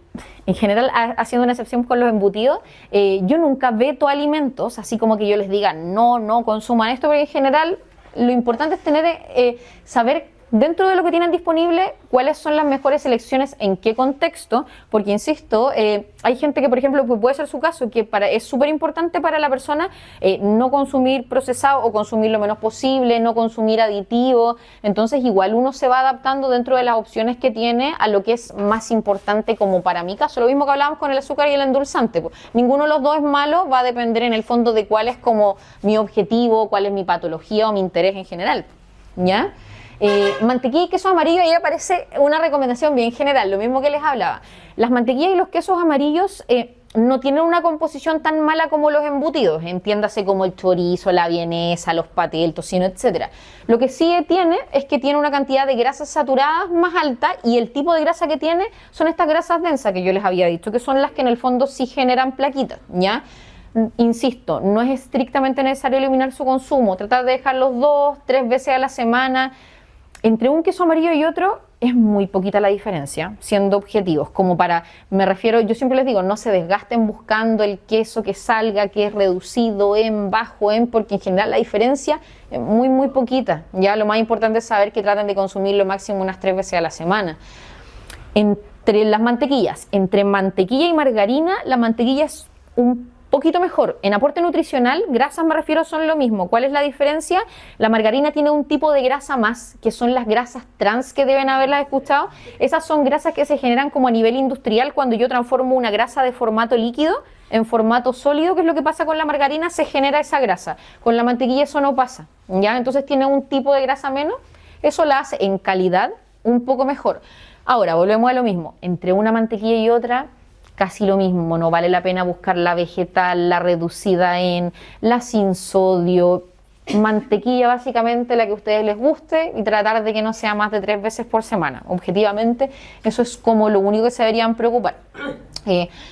en general, haciendo una excepción con los embutidos, yo nunca veto alimentos, así como que yo les diga, no consuman esto, porque en general lo importante es tener, saber dentro de lo que tienen disponible cuáles son las mejores elecciones, en qué contexto, porque insisto, hay gente que, por ejemplo, pues puede ser su caso, que es súper importante para la persona no consumir procesado o consumir lo menos posible, no consumir aditivos, entonces igual uno se va adaptando dentro de las opciones que tiene a lo que es más importante, como para mi caso, lo mismo que hablábamos con el azúcar y el endulzante, pues, ninguno de los dos es malo, va a depender en el fondo de cuál es como mi objetivo, cuál es mi patología o mi interés en general, ¿ya? Mantequilla y queso amarillo, ahí aparece una recomendación bien general, lo mismo que les hablaba. Las mantequillas y los quesos amarillos no tienen una composición tan mala como los embutidos, entiéndase como el chorizo, la vienesa, los patés, el tocino, etc. Lo que sí tiene es que tiene una cantidad de grasas saturadas más alta y el tipo de grasa que tiene son estas grasas densas que yo les había dicho, que son las que en el fondo sí generan plaquitas, ¿ya? Insisto, no es estrictamente necesario eliminar su consumo, tratar de dejarlos 2-3 veces a la semana. Entre un queso amarillo y otro es muy poquita la diferencia, siendo objetivos, como para, me refiero, yo siempre les digo, no se desgasten buscando el queso que salga, que es reducido en, bajo en, porque en general la diferencia es muy poquita. Ya lo más importante es saber que traten de consumir lo máximo unas 3 veces a la semana. En Entre las mantequillas, entre mantequilla y margarina, la mantequilla es un poquito mejor. En aporte nutricional, grasas me refiero son lo mismo. ¿Cuál es la diferencia? La margarina tiene un tipo de grasa más, que son las grasas trans que deben haberlas escuchado. Esas son grasas que se generan como a nivel industrial cuando yo transformo una grasa de formato líquido en formato sólido, que es lo que pasa con la margarina, se genera esa grasa. Con la mantequilla eso no pasa, ¿ya? Entonces tiene un tipo de grasa menos, eso la hace en calidad un poco mejor. Ahora, volvemos a lo mismo, entre una mantequilla y otra, casi lo mismo, no vale la pena buscar la vegetal, la reducida en, la sin sodio, mantequilla básicamente la que a ustedes les guste y tratar de que no sea más de 3 veces por semana. Objetivamente, eso es como lo único que se deberían preocupar.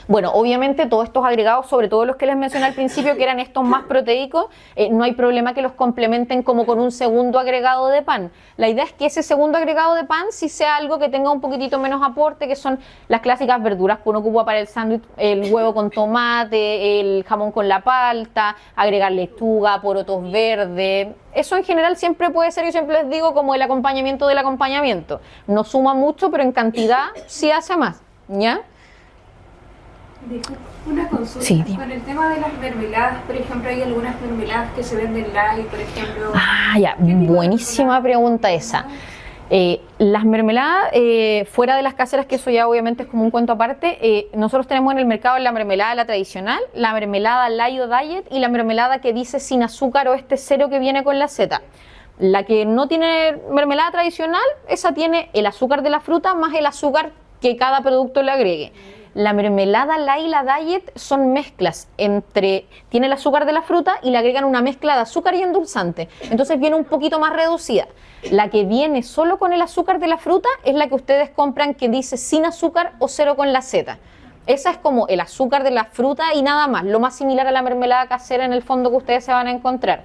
Bueno, obviamente todos estos agregados, sobre todo los que les mencioné al principio, que eran estos más proteicos, no hay problema que los complementen como con un segundo agregado de pan. La idea es que ese segundo agregado de pan sí sea algo que tenga un poquitito menos aporte, que son las clásicas verduras que uno ocupa para el sándwich, el huevo con tomate, el jamón con la palta, agregar lechuga, porotos verdes. Eso en general siempre puede ser, yo siempre les digo, como el acompañamiento del acompañamiento. No suma mucho, pero en cantidad sí hace más, ¿ya? Una consulta. Sí, con el tema de las mermeladas, por ejemplo, hay algunas mermeladas que se venden light, por ejemplo. Ah, ya, buenísima pregunta esa. Las mermeladas, fuera de las caseras, que eso ya obviamente es como un cuento aparte, nosotros tenemos en el mercado la mermelada, la tradicional, la mermelada light o diet y la mermelada que dice sin azúcar o este cero que viene con la Z. La que no tiene mermelada tradicional, esa tiene el azúcar de la fruta más el azúcar que cada producto le agregue. La mermelada light y la diet son mezclas entre, tiene el azúcar de la fruta y le agregan una mezcla de azúcar y endulzante, entonces viene un poquito más reducida. La que viene solo con el azúcar de la fruta es la que ustedes compran que dice sin azúcar o cero con la Z. Esa es como el azúcar de la fruta y nada más, lo más similar a la mermelada casera en el fondo que ustedes se van a encontrar.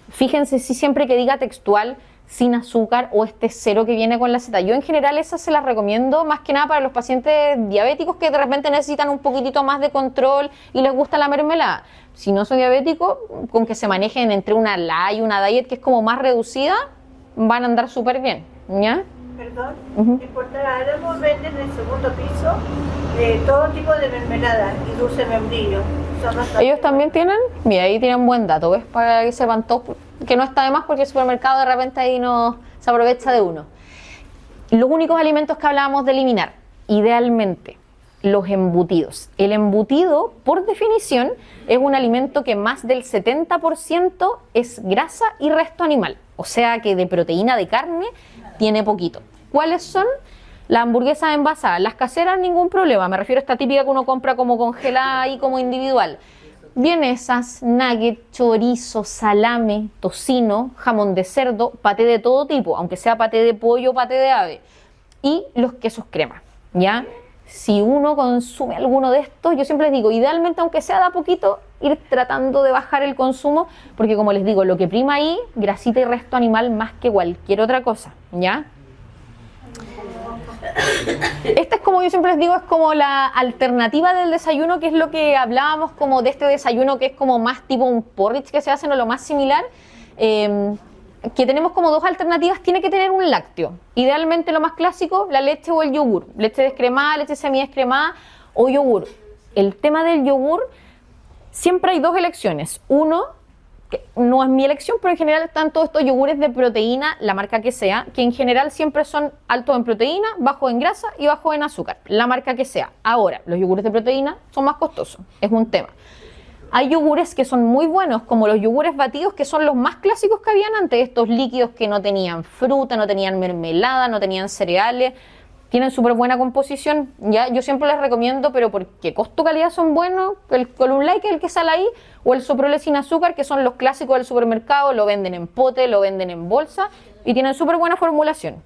Fíjense si siempre que diga textual sin azúcar o este cero que viene con la Z. Yo en general esas se las recomiendo más que nada para los pacientes diabéticos que de repente necesitan un poquitito más de control y les gusta la mermelada. Si no son diabéticos, con que se manejen entre una light y una diet que es como más reducida, van a andar súper bien, ¿ya? Perdón, en Puerta Álamos venden en el segundo piso todo tipo de mermelada y dulce membrillo. Ellos también tienen, mira, ahí tienen buen dato, ¿ves? Para que sepan todos, que no está de más porque el supermercado de repente ahí no se aprovecha de uno. Los únicos alimentos que hablábamos de eliminar, idealmente, los embutidos. El embutido, por definición, es un alimento que más del 70% es grasa y resto animal. O sea que de proteína de carne tiene poquito. ¿Cuáles son? Las hamburguesas envasadas, las caseras ningún problema, me refiero a esta típica que uno compra como congelada y como individual. Vienesas, nuggets, chorizo, salame, tocino, jamón de cerdo, paté de todo tipo, aunque sea paté de pollo o paté de ave. Y los quesos crema, ¿ya? Si uno consume alguno de estos, yo siempre les digo, idealmente aunque sea de a poquito, ir tratando de bajar el consumo, porque como les digo, lo que prima ahí, grasita y resto animal más que cualquier otra cosa, ¿ya? Esta es como yo siempre les digo, es como la alternativa del desayuno, que es lo que hablábamos como de este desayuno que es como más tipo un porridge que se hace o lo más similar, que tenemos como dos alternativas. Tiene que tener un lácteo, idealmente lo más clásico, la leche o el yogur, leche descremada, leche semidescremada o yogur. El tema del yogur, siempre hay dos elecciones. Uno, que no es mi elección, pero en general están todos estos yogures de proteína, la marca que sea, que en general siempre son altos en proteína, bajos en grasa y bajos en azúcar, la marca que sea. Ahora, los yogures de proteína son más costosos, es un tema. Hay yogures que son muy buenos, como los yogures batidos, que son los más clásicos que habían antes, estos líquidos que no tenían fruta, no tenían mermelada, no tenían cereales, tienen súper buena composición, ¿ya? Yo siempre les recomiendo, pero porque costo-calidad son buenos, el Column Light, que es el que sale ahí, o el Soprole sin azúcar, que son los clásicos del supermercado, lo venden en pote, lo venden en bolsa, y tienen súper buena formulación,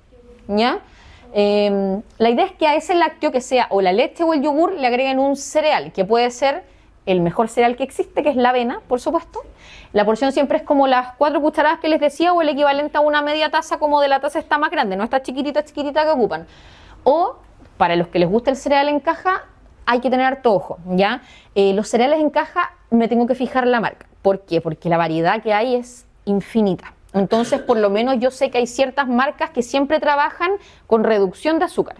¿ya? La idea es que a ese lácteo, que sea o la leche o el yogur, le agreguen un cereal, que puede ser el mejor cereal que existe, que es la avena, por supuesto. La porción siempre es como las 4 cucharadas que les decía, o el equivalente a una media taza, como de la taza está más grande, no esta chiquitita que ocupan. O, para los que les gusta el cereal en caja, hay que tener harto ojo, ¿ya? Los cereales en caja me tengo que fijar la marca. ¿Por qué? Porque la variedad que hay es infinita. Entonces, por lo menos yo sé que hay ciertas marcas que siempre trabajan con reducción de azúcar.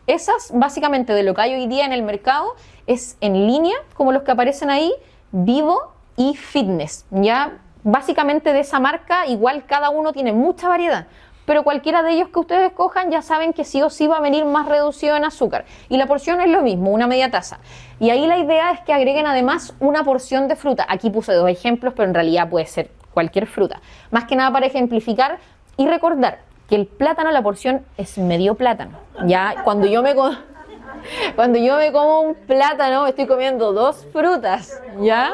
Esas, básicamente, de lo que hay hoy día en el mercado, es en línea, como los que aparecen ahí, Vivo y Fitness, ¿ya? Básicamente de esa marca, igual cada uno tiene mucha variedad, pero cualquiera de ellos que ustedes escojan ya saben que sí o sí va a venir más reducido en azúcar. Y la porción es lo mismo, una media taza. Y ahí la idea es que agreguen además una porción de fruta. Aquí puse 2 ejemplos, pero en realidad puede ser cualquier fruta. Más que nada para ejemplificar y recordar que el plátano, la porción es medio plátano. Ya cuando yo me como un plátano, estoy comiendo 2 frutas, ¿ya?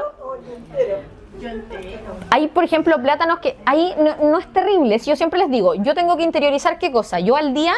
Hay, por ejemplo, plátanos que ahí no es terrible. Si yo siempre les digo, yo tengo que interiorizar qué cosa. Yo al día,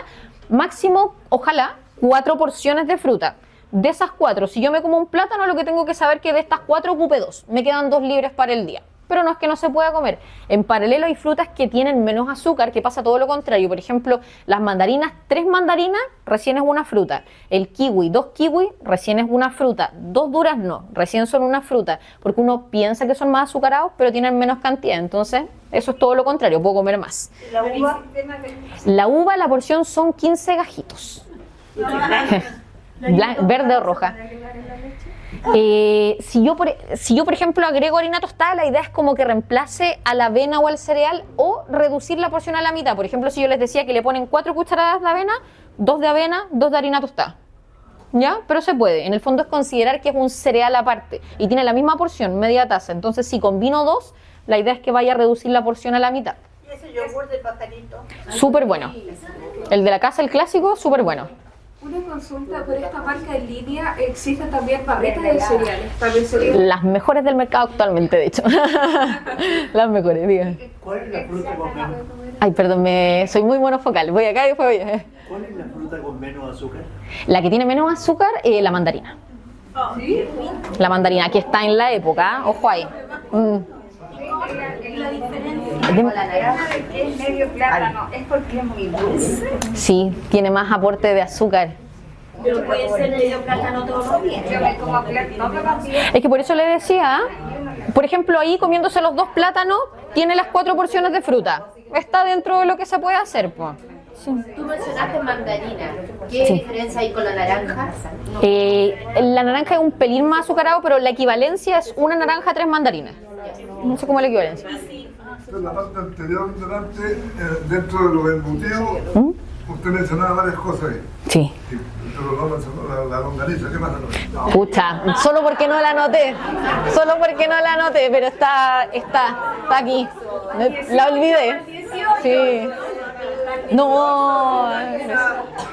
máximo, ojalá, 4 porciones de fruta. De esas 4, si yo me como un plátano, lo que tengo que saber es que de estas 4 ocupe 2. Me quedan 2 libres para el día. Pero no es que no se pueda comer. En paralelo hay frutas que tienen menos azúcar, que pasa todo lo contrario. Por ejemplo, las mandarinas, 3 mandarinas, recién es una fruta. El kiwi, 2 kiwi, recién es una fruta. 2 duraznos, recién son una fruta. Porque uno piensa que son más azucarados, pero tienen menos cantidad. Entonces, eso es todo lo contrario, puedo comer más. ¿La uva? La uva, la porción son 15 gajitos. Verde o roja. Si yo, por ejemplo, agrego harina tostada, la idea es como que reemplace a la avena o al cereal o reducir la porción a la mitad. Por ejemplo, si yo les decía que le ponen 4 cucharadas de avena, 2 de avena, 2 de harina tostada. ¿Ya? Pero se puede. En el fondo es considerar que es un cereal aparte y tiene la misma porción, media taza. Entonces, si combino 2, la idea es que vaya a reducir la porción a la mitad. ¿Y ese yogur de pajarito? Súper bueno. El de la casa, el clásico, súper bueno. Una consulta, por esta marca en línea existen también barritas de cereales. También cereales. Las mejores del mercado actualmente, de hecho. Las mejores, diga. ¿Cuál es la fruta con menos? Ay, perdón, soy muy monofocal. Voy acá y después voy allá. ¿Cuál es la fruta con menos azúcar? La que tiene menos azúcar, la mandarina. ¿Sí? La mandarina, que está en la época, ojo ahí. La diferencia con la naranja es medio plátano, es porque es muy dulce. Sí, tiene más aporte de azúcar. Pero puede ser medio plátano todos los días. Yo me como plátano también. Es que por eso le decía, por ejemplo, ahí comiéndose los 2 plátanos, tiene las 4 porciones de fruta. Está dentro de lo que se puede hacer, pues. Tú mencionaste mandarina. ¿Qué diferencia hay con la naranja? La naranja es un pelín más azucarado, pero la equivalencia es una naranja a 3 mandarinas. No sé cómo es la equivalencia. En la parte anterior, delante, dentro de los embutidos, usted mencionaba varias cosas ahí. Sí. Pero no mencionó la longaniza, ¿qué pasa con eso? Pucha, solo porque no la anoté. Solo porque no la anoté, pero está aquí. La olvidé. Sí. No,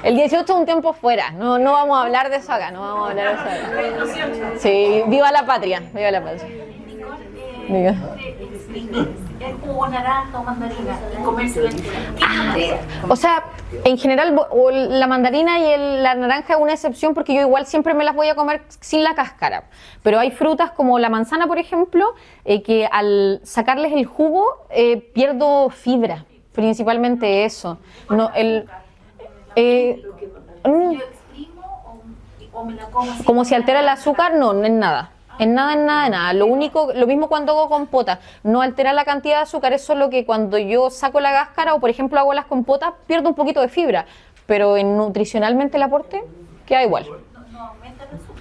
el 18 es un tiempo fuera. No vamos a hablar de eso acá. No vamos a hablar de eso acá. Sí, viva la patria. Viva la patria. Diga. El jugo naranja o mandarina, el comercio. O sea, en general la mandarina y la naranja es una excepción porque yo igual siempre me las voy a comer sin la cáscara. Pero hay frutas como la manzana, por ejemplo, que al sacarles el jugo pierdo fibra, principalmente eso. No, como si altera el azúcar, no en nada. En nada. Lo mismo cuando hago compota, no altera la cantidad de azúcar, es solo que cuando yo saco la cáscara o por ejemplo hago las compotas, pierdo un poquito de fibra, pero nutricionalmente el aporte queda igual.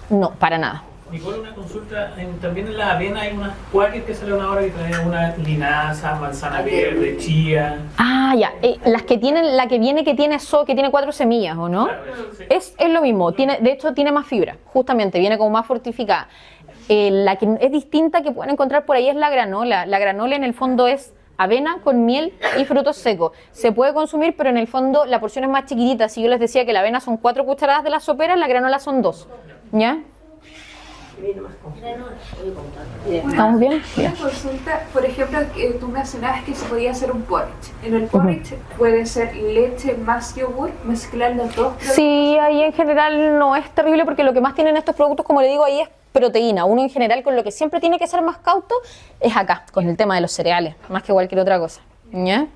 No, para nada. Nicole, una consulta, también en la avena hay unas cuáqueres que salen ahora que traen una linaza, manzana verde, chía. Ah, ya, la que viene que tiene 4 semillas, ¿o no? Claro, sí. Es lo mismo, de hecho tiene más fibra, justamente, viene como más fortificada. La que es distinta que pueden encontrar por ahí es la granola. La granola en el fondo es avena con miel y frutos secos. Se puede consumir, pero en el fondo la porción es más chiquitita. Si yo les decía que la avena son 4 cucharadas de la sopera, la granola son 2. ¿Ya? ¿Estamos bien? Una consulta, por ejemplo, que tú mencionabas que se podía hacer un porridge. En el porridge puede ser leche más yogur, mezclar los dos. Sí, ahí en general no es terrible porque lo que más tienen estos productos, como le digo, ahí es proteína. Uno en general con lo que siempre tiene que ser más cauto es acá, con el tema de los cereales, más que cualquier otra cosa. ¿Ya?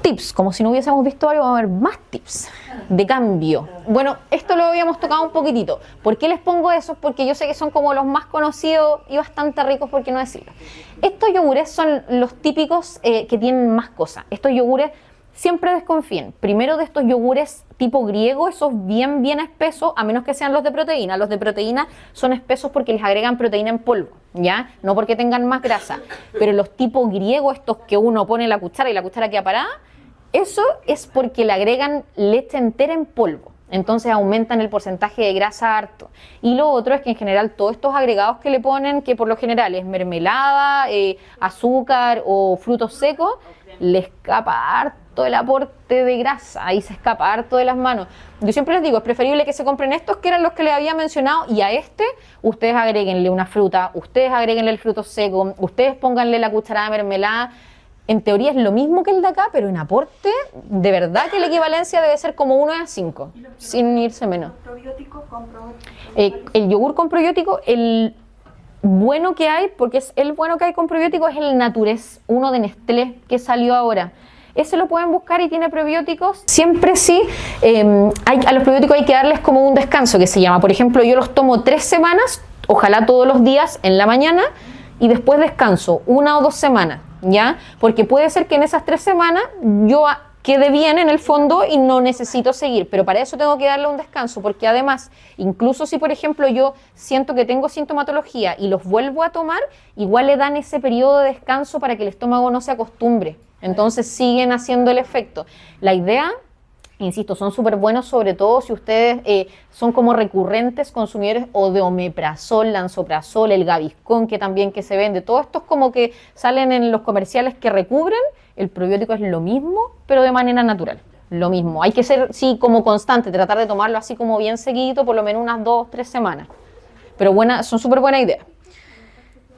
Tips, como si no hubiésemos visto algo, vamos a ver más tips de cambio. Bueno, esto lo habíamos tocado un poquitito. ¿Por qué les pongo eso? Porque yo sé que son como los más conocidos y bastante ricos, por qué no decirlo. Estos yogures son los típicos que tienen más cosas. Estos yogures siempre desconfíen. Primero de estos yogures tipo griego, esos bien espesos, a menos que sean los de proteína. Los de proteína son espesos porque les agregan proteína en polvo, ¿ya? No porque tengan más grasa. Pero los tipo griego, estos que uno pone la cuchara y la cuchara queda parada, eso es porque le agregan leche entera en polvo. Entonces aumentan el porcentaje de grasa harto. Y lo otro es que en general todos estos agregados que le ponen, que por lo general es mermelada, azúcar o frutos secos, le escapa harto el aporte de grasa, ahí se escapa harto de las manos. Yo siempre les digo, es preferible que se compren estos que eran los que les había mencionado y a este ustedes agréguenle una fruta, ustedes agréguenle el fruto seco, ustedes pónganle la cucharada de mermelada. En teoría es lo mismo que el de acá, pero en aporte, de verdad que la equivalencia debe ser como 1:5, sin irse menos. ¿Probiótico con probiótico? El yogur con probiótico, el bueno que hay, porque es el bueno que hay con probiótico, es el Naturés, uno de Nestlé que salió ahora. Ese lo pueden buscar y tiene probióticos. Siempre sí, a los probióticos hay que darles como un descanso que se llama. Por ejemplo, yo los tomo 3 semanas, ojalá todos los días en la mañana, y después descanso 1 o 2 semanas, ¿ya? Porque puede ser que en esas 3 semanas yo quede bien en el fondo y no necesito seguir, pero para eso tengo que darle un descanso, porque además, incluso si por ejemplo yo siento que tengo sintomatología y los vuelvo a tomar, igual le dan ese periodo de descanso para que el estómago no se acostumbre, entonces siguen haciendo el efecto. La idea, insisto, son súper buenos, sobre todo si ustedes son como recurrentes consumidores o de omeprazol, lansoprazol, el Gaviscon que también que se vende, todos estos como que salen en los comerciales que recubren. El probiótico es lo mismo, pero de manera natural, lo mismo. Hay que ser, sí, como constante, tratar de tomarlo así como bien seguidito, por lo menos unas 2-3 semanas. Pero son súper buena idea.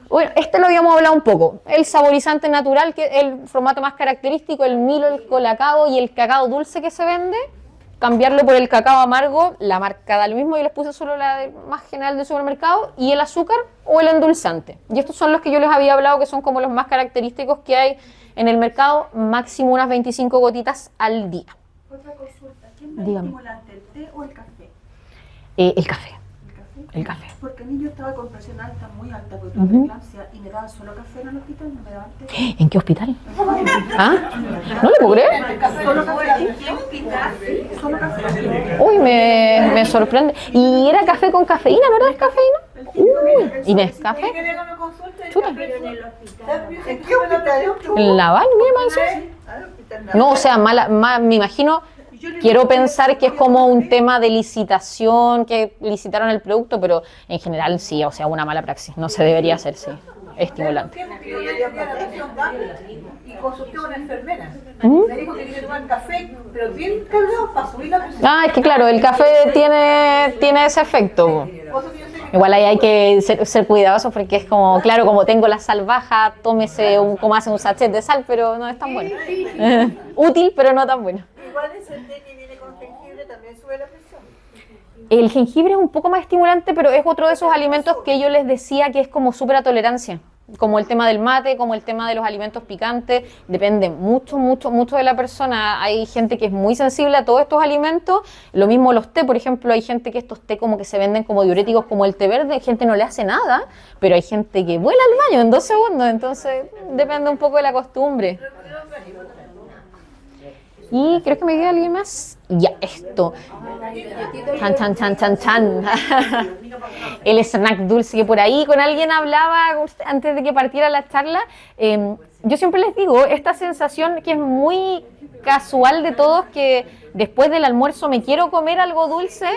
Bueno, este lo habíamos hablado un poco. El saborizante natural, que es el formato más característico, el Milo, el Colacao y el cacao dulce que se vende. Cambiarlo por el cacao amargo, la marca da lo mismo, yo les puse solo la más general del supermercado, y el azúcar o el endulzante. Y estos son los que yo les había hablado que son como los más característicos que hay en el mercado, máximo unas 25 gotitas al día. Otra consulta, ¿quién es más estimulante, el té o el café? El café. El café. Porque a mí yo estaba con presión alta, muy alta, porque tuve preeclampsia y me daban solo café en el hospital, no me daban té. ¿En qué hospital? ¿Ah? ¿No le puedo creer? ¿Solo café? ¿En qué hospital? Solo café. Uy, me sorprende. ¿Y era café con cafeína, verdad? ¿Es cafeína? Uy, ¿y Nescafé? Chuta. ¿En qué hospital? ¿En Laval, mi manso? No, o sea, me imagino... Quiero pensar que es como un tema de licitación, que licitaron el producto, pero en general sí, o sea, una mala praxis. No se debería hacer, sí. Estimulante. Y consulté a una enfermera. Me dijo que quería tomar café, pero bien cargado para subir la presión. Ah, es que claro, el café tiene ese efecto. Igual ahí hay que ser cuidadosos porque es como, claro, como tengo la sal baja, tómese como hace un sachet de sal, pero no es tan bueno. Útil, pero no tan bueno. Igual ese té que viene con jengibre también sube la presión. El jengibre es un poco más estimulante, pero es otro de esos alimentos que yo les decía que es como súper a tolerancia. Como el tema del mate, como el tema de los alimentos picantes, depende mucho de la persona. Hay gente que es muy sensible a todos estos alimentos, lo mismo los té, por ejemplo, hay gente que estos té como que se venden como diuréticos como el té verde, hay gente no le hace nada, pero hay gente que vuela al baño en 2 segundos, entonces depende un poco de la costumbre. Y creo que me queda alguien más. Ya, esto. Chan. El snack dulce que por ahí con alguien hablaba antes de que partiera la charla. Yo siempre les digo, esta sensación que es muy casual de todos, que después del almuerzo me quiero comer algo dulce,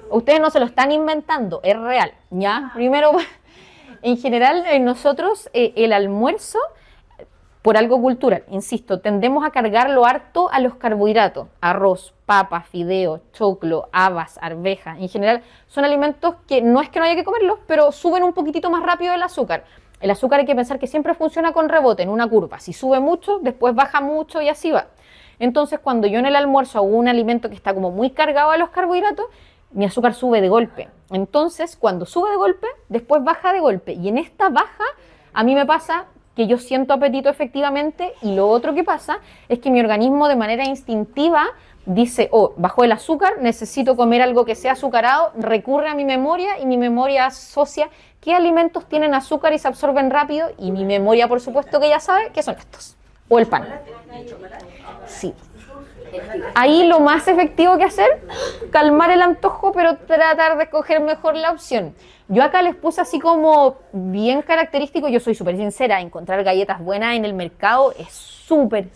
ustedes no se lo están inventando, es real, ¿ya? Primero, en general, nosotros el almuerzo, por algo cultural, insisto, tendemos a cargarlo harto a los carbohidratos, arroz, papas, fideos, choclo, habas, arvejas, en general son alimentos que no es que no haya que comerlos, pero suben un poquitito más rápido el azúcar. El azúcar hay que pensar que siempre funciona con rebote, en una curva, si sube mucho, después baja mucho y así va. Entonces cuando yo en el almuerzo hago un alimento que está como muy cargado a los carbohidratos, mi azúcar sube de golpe. Entonces cuando sube de golpe, después baja de golpe, y en esta baja a mí me pasa que yo siento apetito efectivamente, y lo otro que pasa es que mi organismo de manera instintiva dice, oh, bajó el azúcar, necesito comer algo que sea azucarado, recurre a mi memoria y mi memoria asocia qué alimentos tienen azúcar y se absorben rápido, y mi memoria por supuesto que ya sabe que son estos, o el pan. Sí. Ahí lo más efectivo que hacer, calmar el antojo, pero tratar de escoger mejor la opción. Yo acá les puse así como bien característico, yo soy súper sincera, encontrar galletas buenas en el mercado es súper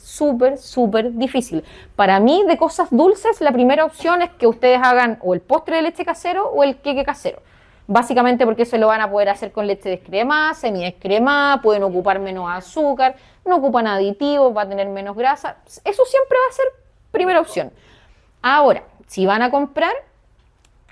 difícil. Para mí, de cosas dulces, la primera opción es que ustedes hagan o el postre de leche casero o el queque casero. Básicamente porque eso lo van a poder hacer con leche descremada, semidescremada, pueden ocupar menos azúcar, no ocupan aditivos, va a tener menos grasa. Eso siempre va a ser primera opción. Ahora, si van a comprar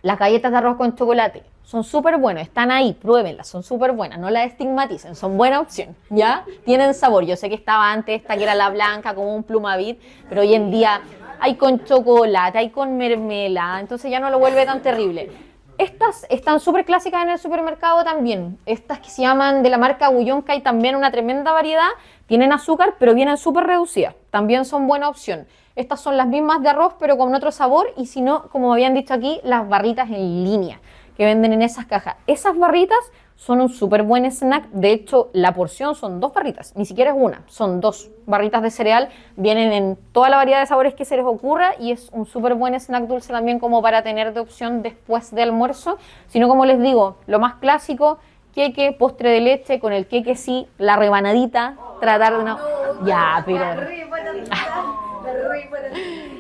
las galletas de arroz con chocolate, son súper buenas, están ahí, pruébenlas, son súper buenas, no las estigmaticen, son buena opción, ¿ya? Tienen sabor, yo sé que estaba antes esta que era la blanca, como un Plumavit, pero hoy en día hay con chocolate, hay con mermelada, entonces ya no lo vuelve tan terrible. Estas están súper clásicas en el supermercado también, estas que se llaman de la marca Agullón, que hay también una tremenda variedad, tienen azúcar, pero vienen súper reducidas, también son buena opción. Estas son las mismas de arroz, pero con otro sabor, y si no, como habían dicho aquí, las barritas en línea que venden en esas cajas. Esas barritas son un súper buen snack. De hecho, la porción son 2 barritas, ni siquiera es una, son 2 barritas de cereal. Vienen en toda la variedad de sabores que se les ocurra y es un súper buen snack dulce también como para tener de opción después de almuerzo. Sino, como les digo, lo más clásico, queque, postre de leche, con el queque sí, la rebanadita, tratar de no... Ya, pero...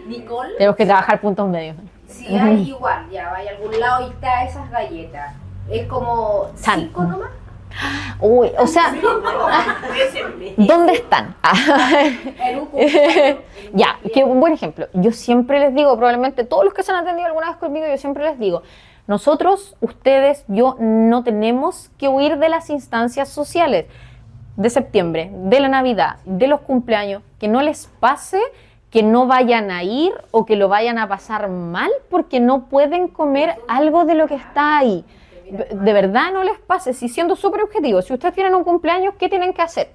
Nicole. Tenemos que trabajar puntos medios. Si hay igual, ya vaya a algún lado y está esas galletas. Es como 5 nomás. Uy, o sea, ¿dónde están? Ya, qué buen ejemplo. Yo siempre les digo, probablemente todos los que se han atendido alguna vez conmigo, yo siempre les digo, nosotros, ustedes, yo, no tenemos que huir de las instancias sociales de septiembre, de la Navidad, de los cumpleaños, que no les pase que no vayan a ir o que lo vayan a pasar mal porque no pueden comer algo de lo que está ahí. De verdad no les pase, si siendo súper objetivos, si ustedes tienen un cumpleaños, ¿qué tienen que hacer?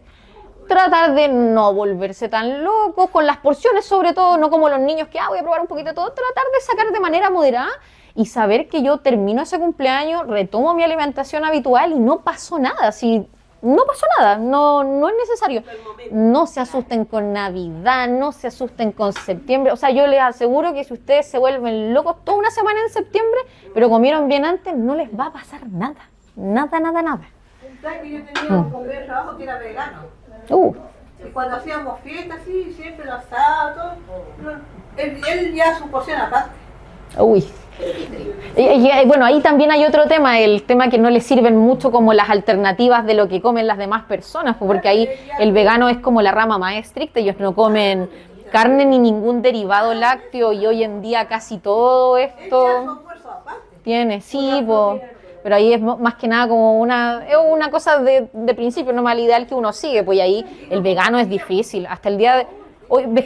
Tratar de no volverse tan locos, con las porciones sobre todo, no como los niños que voy a probar un poquito de todo, tratar de sacar de manera moderada y saber que yo termino ese cumpleaños, retomo mi alimentación habitual y no pasó nada, no pasó nada, no es necesario. No se asusten con Navidad, no se asusten con septiembre. O sea, yo les aseguro que si ustedes se vuelven locos toda una semana en septiembre, pero comieron bien antes, no les va a pasar nada. Nada. Un plan que yo tenía un compañero de trabajo que era vegano. Y cuando hacíamos fiestas, sí, siempre lo asado, todo. Él ya su porción aparte. Uy. Y bueno, ahí también hay otro tema, el tema que no les sirven mucho como las alternativas de lo que comen las demás personas, porque ahí el vegano es como la rama más estricta, ellos no comen carne ni ningún derivado lácteo y hoy en día casi todo esto tiene, sí, pero ahí es más que nada como una cosa de principio, no mal ideal que uno sigue, pues ahí el vegano es difícil, hasta el día de...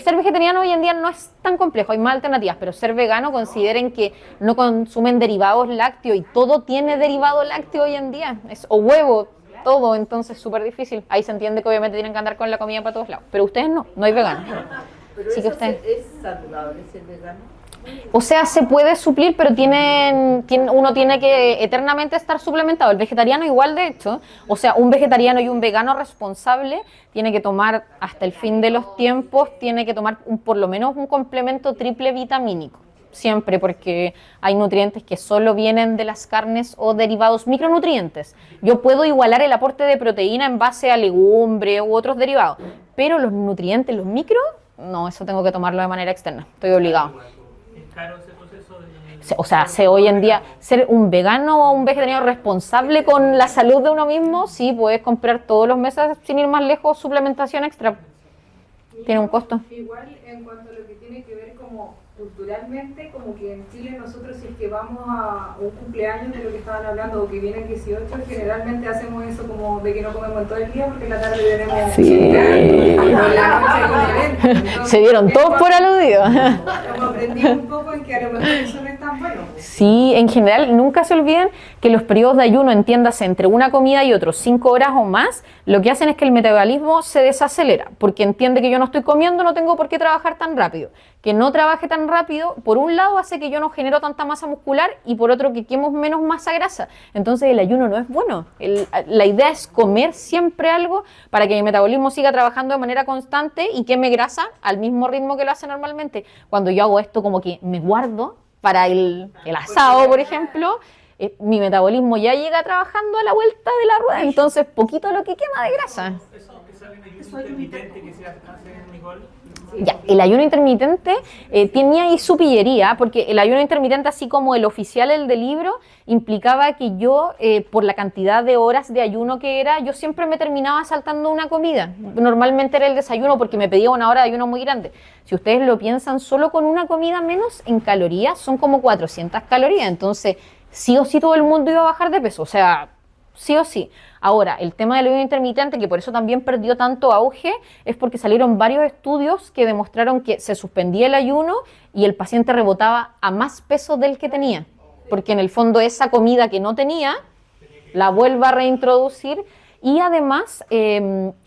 Ser vegetariano hoy en día no es tan complejo, hay más alternativas, pero ser vegano, consideren que no consumen derivados lácteos y todo tiene derivado lácteo hoy en día, o huevo, todo, entonces es súper difícil. Ahí se entiende que obviamente tienen que andar con la comida para todos lados, pero ustedes no hay veganos. Pero así que eso es saludable ser vegano. O sea, se puede suplir, pero uno tiene que eternamente estar suplementado. El vegetariano igual, de hecho. O sea, un vegetariano y un vegano responsable tiene que tomar hasta el fin de los tiempos, tiene que tomar por lo menos un complemento triple vitamínico. Siempre, porque hay nutrientes que solo vienen de las carnes o derivados micronutrientes. Yo puedo igualar el aporte de proteína en base a legumbre u otros derivados, pero los nutrientes, los micro, no, eso tengo que tomarlo de manera externa. Estoy obligado. Claro, ese proceso O sea, hoy en día ser un vegano o un vegetariano responsable con la salud de uno mismo, sí, puedes comprar todos los meses, sin ir más lejos, suplementación extra. Tiene un costo. Igual en cuanto a lo que tiene que ver como culturalmente, como que en Chile nosotros si es que vamos a un cumpleaños de lo que estaban hablando o que viene el 18, generalmente hacemos eso como de que no comemos en todo el día porque en la tarde tenemos en la noche con evento. Entonces, se vieron todos por aludido. Como aprendí un poco en que a lo mejor eso no está tan bueno. Sí, en general nunca se olviden que los periodos de ayuno, entiéndase, entre una comida y otro, 5 horas o más, lo que hacen es que el metabolismo se desacelera, porque entiende que yo no estoy comiendo, no tengo por qué trabajar tan rápido. Que no trabaje tan rápido, por un lado hace que yo no genero tanta masa muscular y por otro que quememos menos masa grasa. Entonces el ayuno no es bueno. La idea es comer siempre algo para que mi metabolismo siga trabajando de manera constante y queme grasa al mismo ritmo que lo hace normalmente. Cuando yo hago esto como que me guardo para el asado, por ejemplo, mi metabolismo ya llega trabajando a la vuelta de la rueda, entonces poquito lo que quema de grasa. Eso que sale en ayuno intermitente que se hace en Nicole. Ya, el ayuno intermitente tenía ahí su pillería, porque el ayuno intermitente, así como el oficial, el del libro, implicaba que yo, por la cantidad de horas de ayuno que era, yo siempre me terminaba saltando una comida. Normalmente era el desayuno porque me pedía una hora de ayuno muy grande. Si ustedes lo piensan, solo con una comida menos en calorías son como 400 calorías. Entonces, sí o sí todo el mundo iba a bajar de peso, o sea, sí o sí. Ahora, el tema del ayuno intermitente, que por eso también perdió tanto auge, es porque salieron varios estudios que demostraron que se suspendía el ayuno y el paciente rebotaba a más peso del que tenía. Porque en el fondo esa comida que no tenía, la vuelve a reintroducir y además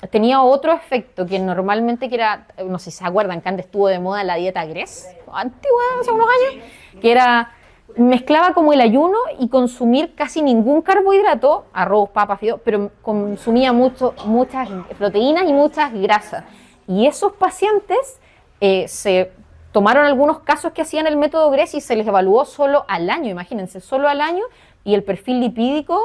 tenía otro efecto que normalmente que era, no sé si se acuerdan que antes estuvo de moda la dieta Gress, antigua, hace unos años, que era... Mezclaba como el ayuno y consumir casi ningún carbohidrato, arroz, papas, fideos, pero consumía muchas proteínas y muchas grasas. Y esos pacientes se tomaron algunos casos que hacían el método Gress y se les evaluó solo al año, imagínense, solo al año, y el perfil lipídico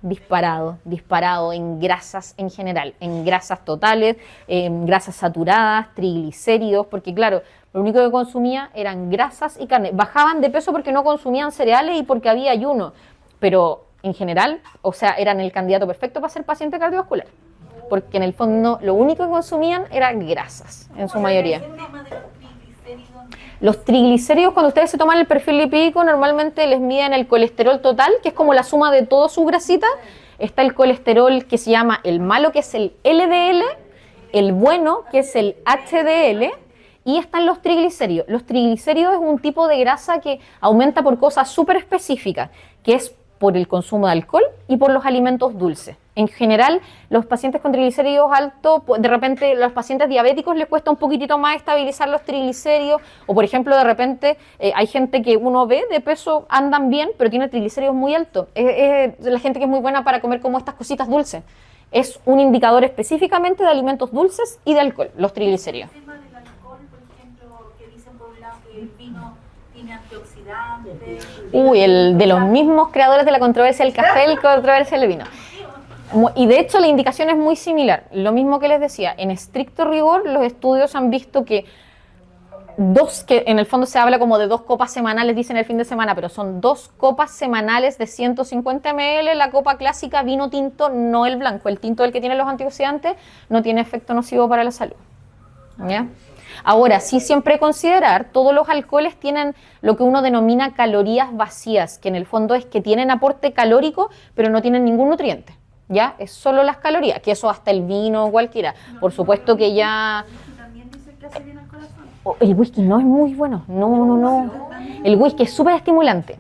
disparado en grasas en general, en grasas totales, en grasas saturadas, triglicéridos, porque claro, lo único que consumía eran grasas y carne. Bajaban de peso porque no consumían cereales y porque había ayuno, pero en general, o sea, eran el candidato perfecto para ser paciente cardiovascular, porque en el fondo lo único que consumían eran grasas, en su mayoría. Los triglicéridos, cuando ustedes se toman el perfil lipídico, normalmente les miden el colesterol total, que es como la suma de toda su grasita. Está el colesterol que se llama el malo, que es el LDL, el bueno, que es el HDL, y están los triglicéridos. Los triglicéridos es un tipo de grasa que aumenta por cosas súper específicas, que es por el consumo de alcohol y por los alimentos dulces. En general, los pacientes con triglicéridos altos, de repente los pacientes diabéticos les cuesta un poquitito más estabilizar los triglicéridos, o por ejemplo, de repente hay gente que uno ve de peso, andan bien, pero tiene triglicéridos muy altos. Es la gente que es muy buena para comer como estas cositas dulces. Es un indicador específicamente de alimentos dulces y de alcohol, los triglicéridos. El tema del alcohol, por ejemplo, que dicen por un lado que el vino tiene antioxidantes. El de los mismos creadores de la controversia del café, el controversia del vino. Y de hecho la indicación es muy similar. Lo mismo que les decía, en estricto rigor los estudios han visto que que en el fondo se habla como de 2 copas semanales, dicen el fin de semana, pero son 2 copas semanales de 150 ml, la copa clásica, vino tinto, no el blanco. El tinto, el que tiene los antioxidantes, no tiene efecto nocivo para la salud. ¿Ya? Ahora, sí siempre considerar, todos los alcoholes tienen lo que uno denomina calorías vacías, que en el fondo es que tienen aporte calórico, pero no tienen ningún nutriente. ¿Ya? Es solo las calorías, que eso hasta el vino, cualquiera. Por supuesto que ya... También dice que hace bien al corazón. El whisky no es muy bueno, no. El whisky es súper estimulante,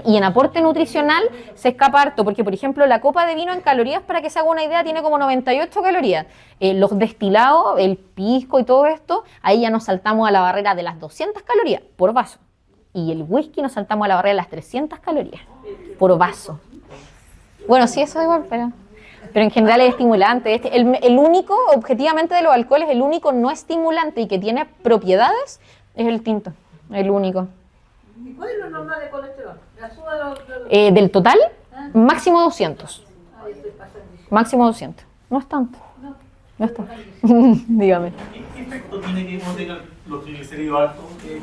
y en aporte nutricional se escapa harto, porque por ejemplo la copa de vino en calorías, para que se haga una idea, tiene como 98 calorías. Los destilados, el pisco y todo esto, ahí ya nos saltamos a la barrera de las 200 calorías por vaso. Y el whisky nos saltamos a la barrera de las 300 calorías por vaso. Bueno, sí, eso igual, pero en general es estimulante. El único, objetivamente de los alcoholes, el único no estimulante y que tiene propiedades es el tinto, el único. ¿Y cuál es lo normal de colesterol? ¿La suba Del total, máximo 200. Máximo 200. No es tanto. No es tanto. Dígame. ¿Qué efecto tiene que uno tenga los triglicéridos altos? ¿Qué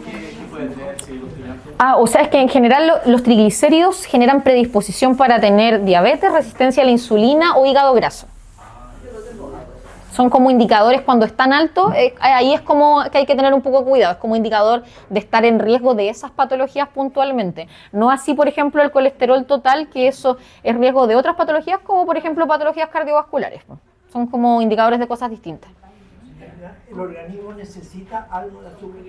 puede tener si los tiene altos? O sea, es que en general los triglicéridos generan predisposición para tener diabetes, resistencia a la insulina o hígado graso. Son como indicadores cuando están altos, ahí es como que hay que tener un poco de cuidado, es como indicador de estar en riesgo de esas patologías puntualmente. No así, por ejemplo, el colesterol total, que eso es riesgo de otras patologías, como por ejemplo patologías cardiovasculares. Son como indicadores de cosas distintas. ¿El organismo necesita algo de azúcar?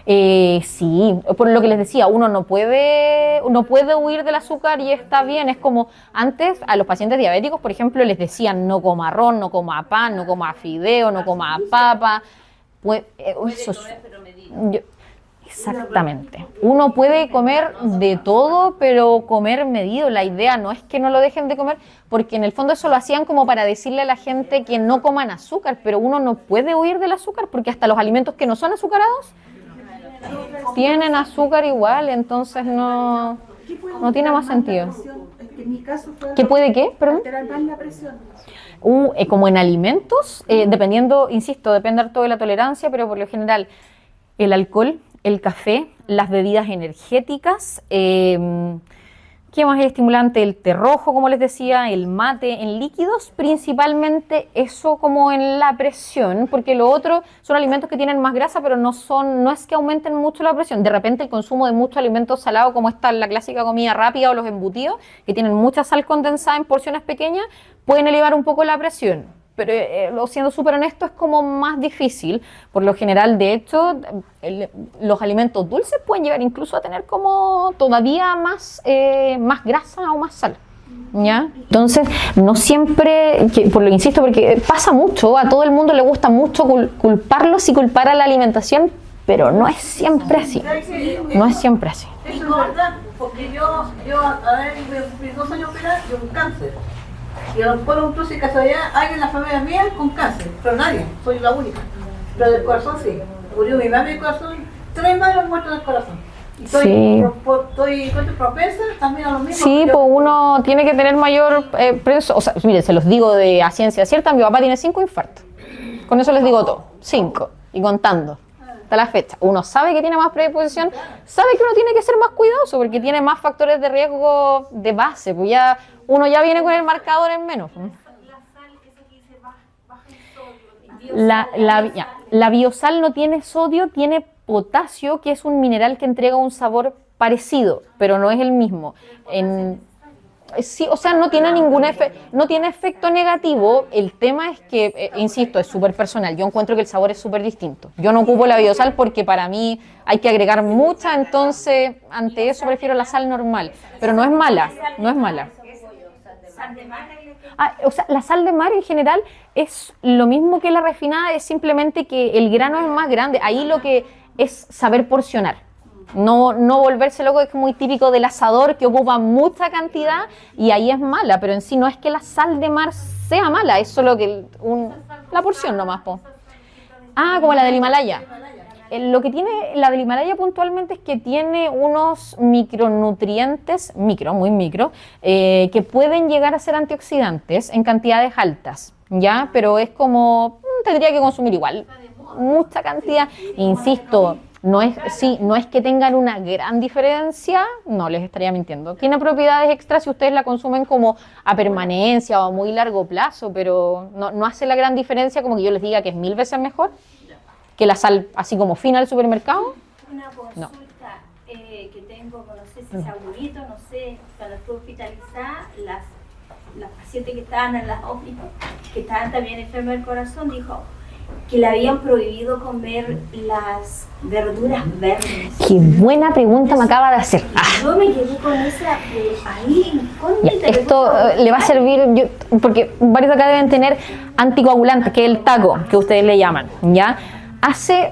Sí, por lo que les decía, uno no puede huir del azúcar y está bien. Es como antes a los pacientes diabéticos, por ejemplo, les decían no coma arroz, no coma pan, no coma fideo, no coma papa. Pues, eso es, exactamente. Uno puede comer de todo, pero comer medido. La idea no es que no lo dejen de comer, porque en el fondo eso lo hacían como para decirle a la gente que no coman azúcar, pero uno no puede huir del azúcar porque hasta los alimentos que no son azucarados tienen azúcar igual, entonces no tiene más sentido. ¿Qué puede qué? Perdón. Como en alimentos, dependiendo, insisto, depende harto de la tolerancia, pero por lo general el alcohol, el café, las bebidas energéticas, ¿qué más es estimulante? El té rojo, como les decía, el mate, en líquidos principalmente eso como en la presión, porque lo otro son alimentos que tienen más grasa, pero no es que aumenten mucho la presión. De repente el consumo de muchos alimentos salados, como la clásica comida rápida o los embutidos, que tienen mucha sal condensada en porciones pequeñas, pueden elevar un poco la presión. Pero siendo súper honesto, es como más difícil. Por lo general, de hecho, los alimentos dulces pueden llegar incluso a tener como todavía más grasa o más sal, ¿ya? Entonces, no siempre, por lo insisto, porque pasa mucho, a todo el mundo le gusta mucho culparlos y culpar a la alimentación, pero no es siempre así. No es siempre así. Eso es verdad, porque yo a ver, mis 2 años operar, yo con cáncer. Y a lo mejor un cruce de casualidad hay en la familia mía con cáncer, pero nadie, soy la única. Pero del corazón sí. Murió mi mamá del corazón, 3 malos muertos del corazón. Y estoy propensa también a lo mismo. Sí, pues uno tiene que tener mayor o sea, miren, se los digo a ciencia cierta, mi papá tiene 5 infartos. Con eso les digo todo, 5, y contando. Hasta la fecha. Uno sabe que tiene más predisposición, sabe que uno tiene que ser más cuidadoso porque tiene más factores de riesgo de base, pues uno ya viene con el marcador en menos. La biosal no tiene sodio, tiene potasio, que es un mineral que entrega un sabor parecido, pero no es el mismo. Sí, o sea, no tiene ningún no tiene efecto negativo. El tema es que, insisto, es súper personal. Yo encuentro que el sabor es súper distinto. Yo no ocupo la biosal porque para mí hay que agregar mucha, entonces ante eso prefiero la sal normal. Pero no es mala, no es mala. O sea, la sal de mar en general es lo mismo que la refinada, es simplemente que el grano es más grande. Ahí lo que es saber porcionar. No volverse loco, es muy típico del asador que ocupa mucha cantidad y ahí es mala, pero en sí no es que la sal de mar sea mala, es solo que la porción nomás. Como la del Himalaya. Lo que tiene la del Himalaya puntualmente es que tiene unos micronutrientes, muy micro, que pueden llegar a ser antioxidantes en cantidades altas, ¿ya? Pero es como, tendría que consumir igual, mucha cantidad, insisto. No es que tengan una gran diferencia, no les estaría mintiendo. Tiene propiedades extras si ustedes la consumen como a permanencia o a muy largo plazo, pero no hace la gran diferencia como que yo les diga que es 1000 veces mejor que la sal así como fina del supermercado. Una consulta que tengo, no sé si es abuelito, no sé, cuando estuve hospitalizada, las pacientes que estaban en las OPI, que estaban también enfermas del corazón, dijo que le habían prohibido comer las verduras verdes. Qué buena pregunta me acaba de hacer. Yo me quedé con esa ahí. Esto le va a servir, porque varios acá deben tener anticoagulantes, que es el taco, que ustedes le llaman, ¿ya?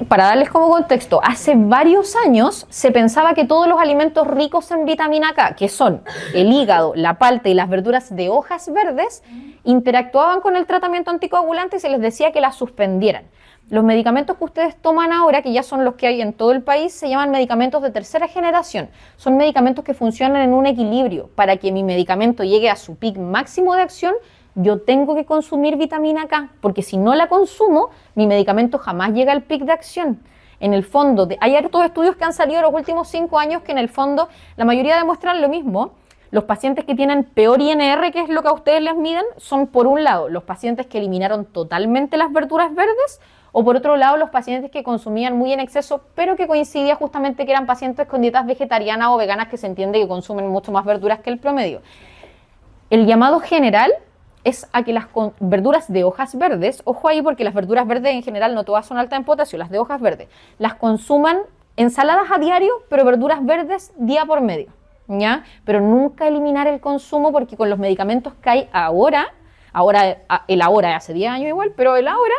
Para darles como contexto, hace varios años se pensaba que todos los alimentos ricos en vitamina K, que son el hígado, la palta y las verduras de hojas verdes, interactuaban con el tratamiento anticoagulante y se les decía que las suspendieran. Los medicamentos que ustedes toman ahora, que ya son los que hay en todo el país, se llaman medicamentos de tercera generación. Son medicamentos que funcionan en un equilibrio. Para que mi medicamento llegue a su pic máximo de acción, yo tengo que consumir vitamina K, porque si no la consumo, mi medicamento jamás llega al pic de acción. En el fondo, hay hartos estudios que han salido en los últimos 5 años que en el fondo la mayoría demuestran lo mismo. Los pacientes que tienen peor INR, que es lo que a ustedes les miden, son por un lado los pacientes que eliminaron totalmente las verduras verdes, o por otro lado los pacientes que consumían muy en exceso, pero que coincidía justamente que eran pacientes con dietas vegetarianas o veganas, que se entiende que consumen mucho más verduras que el promedio. El llamado general es a que las verduras de hojas verdes, ojo ahí porque las verduras verdes en general no todas son altas en potasio, las de hojas verdes, las consuman ensaladas a diario, pero verduras verdes día por medio, ¿ya? Pero nunca eliminar el consumo porque con los medicamentos que hay el ahora hace 10 años igual, pero el ahora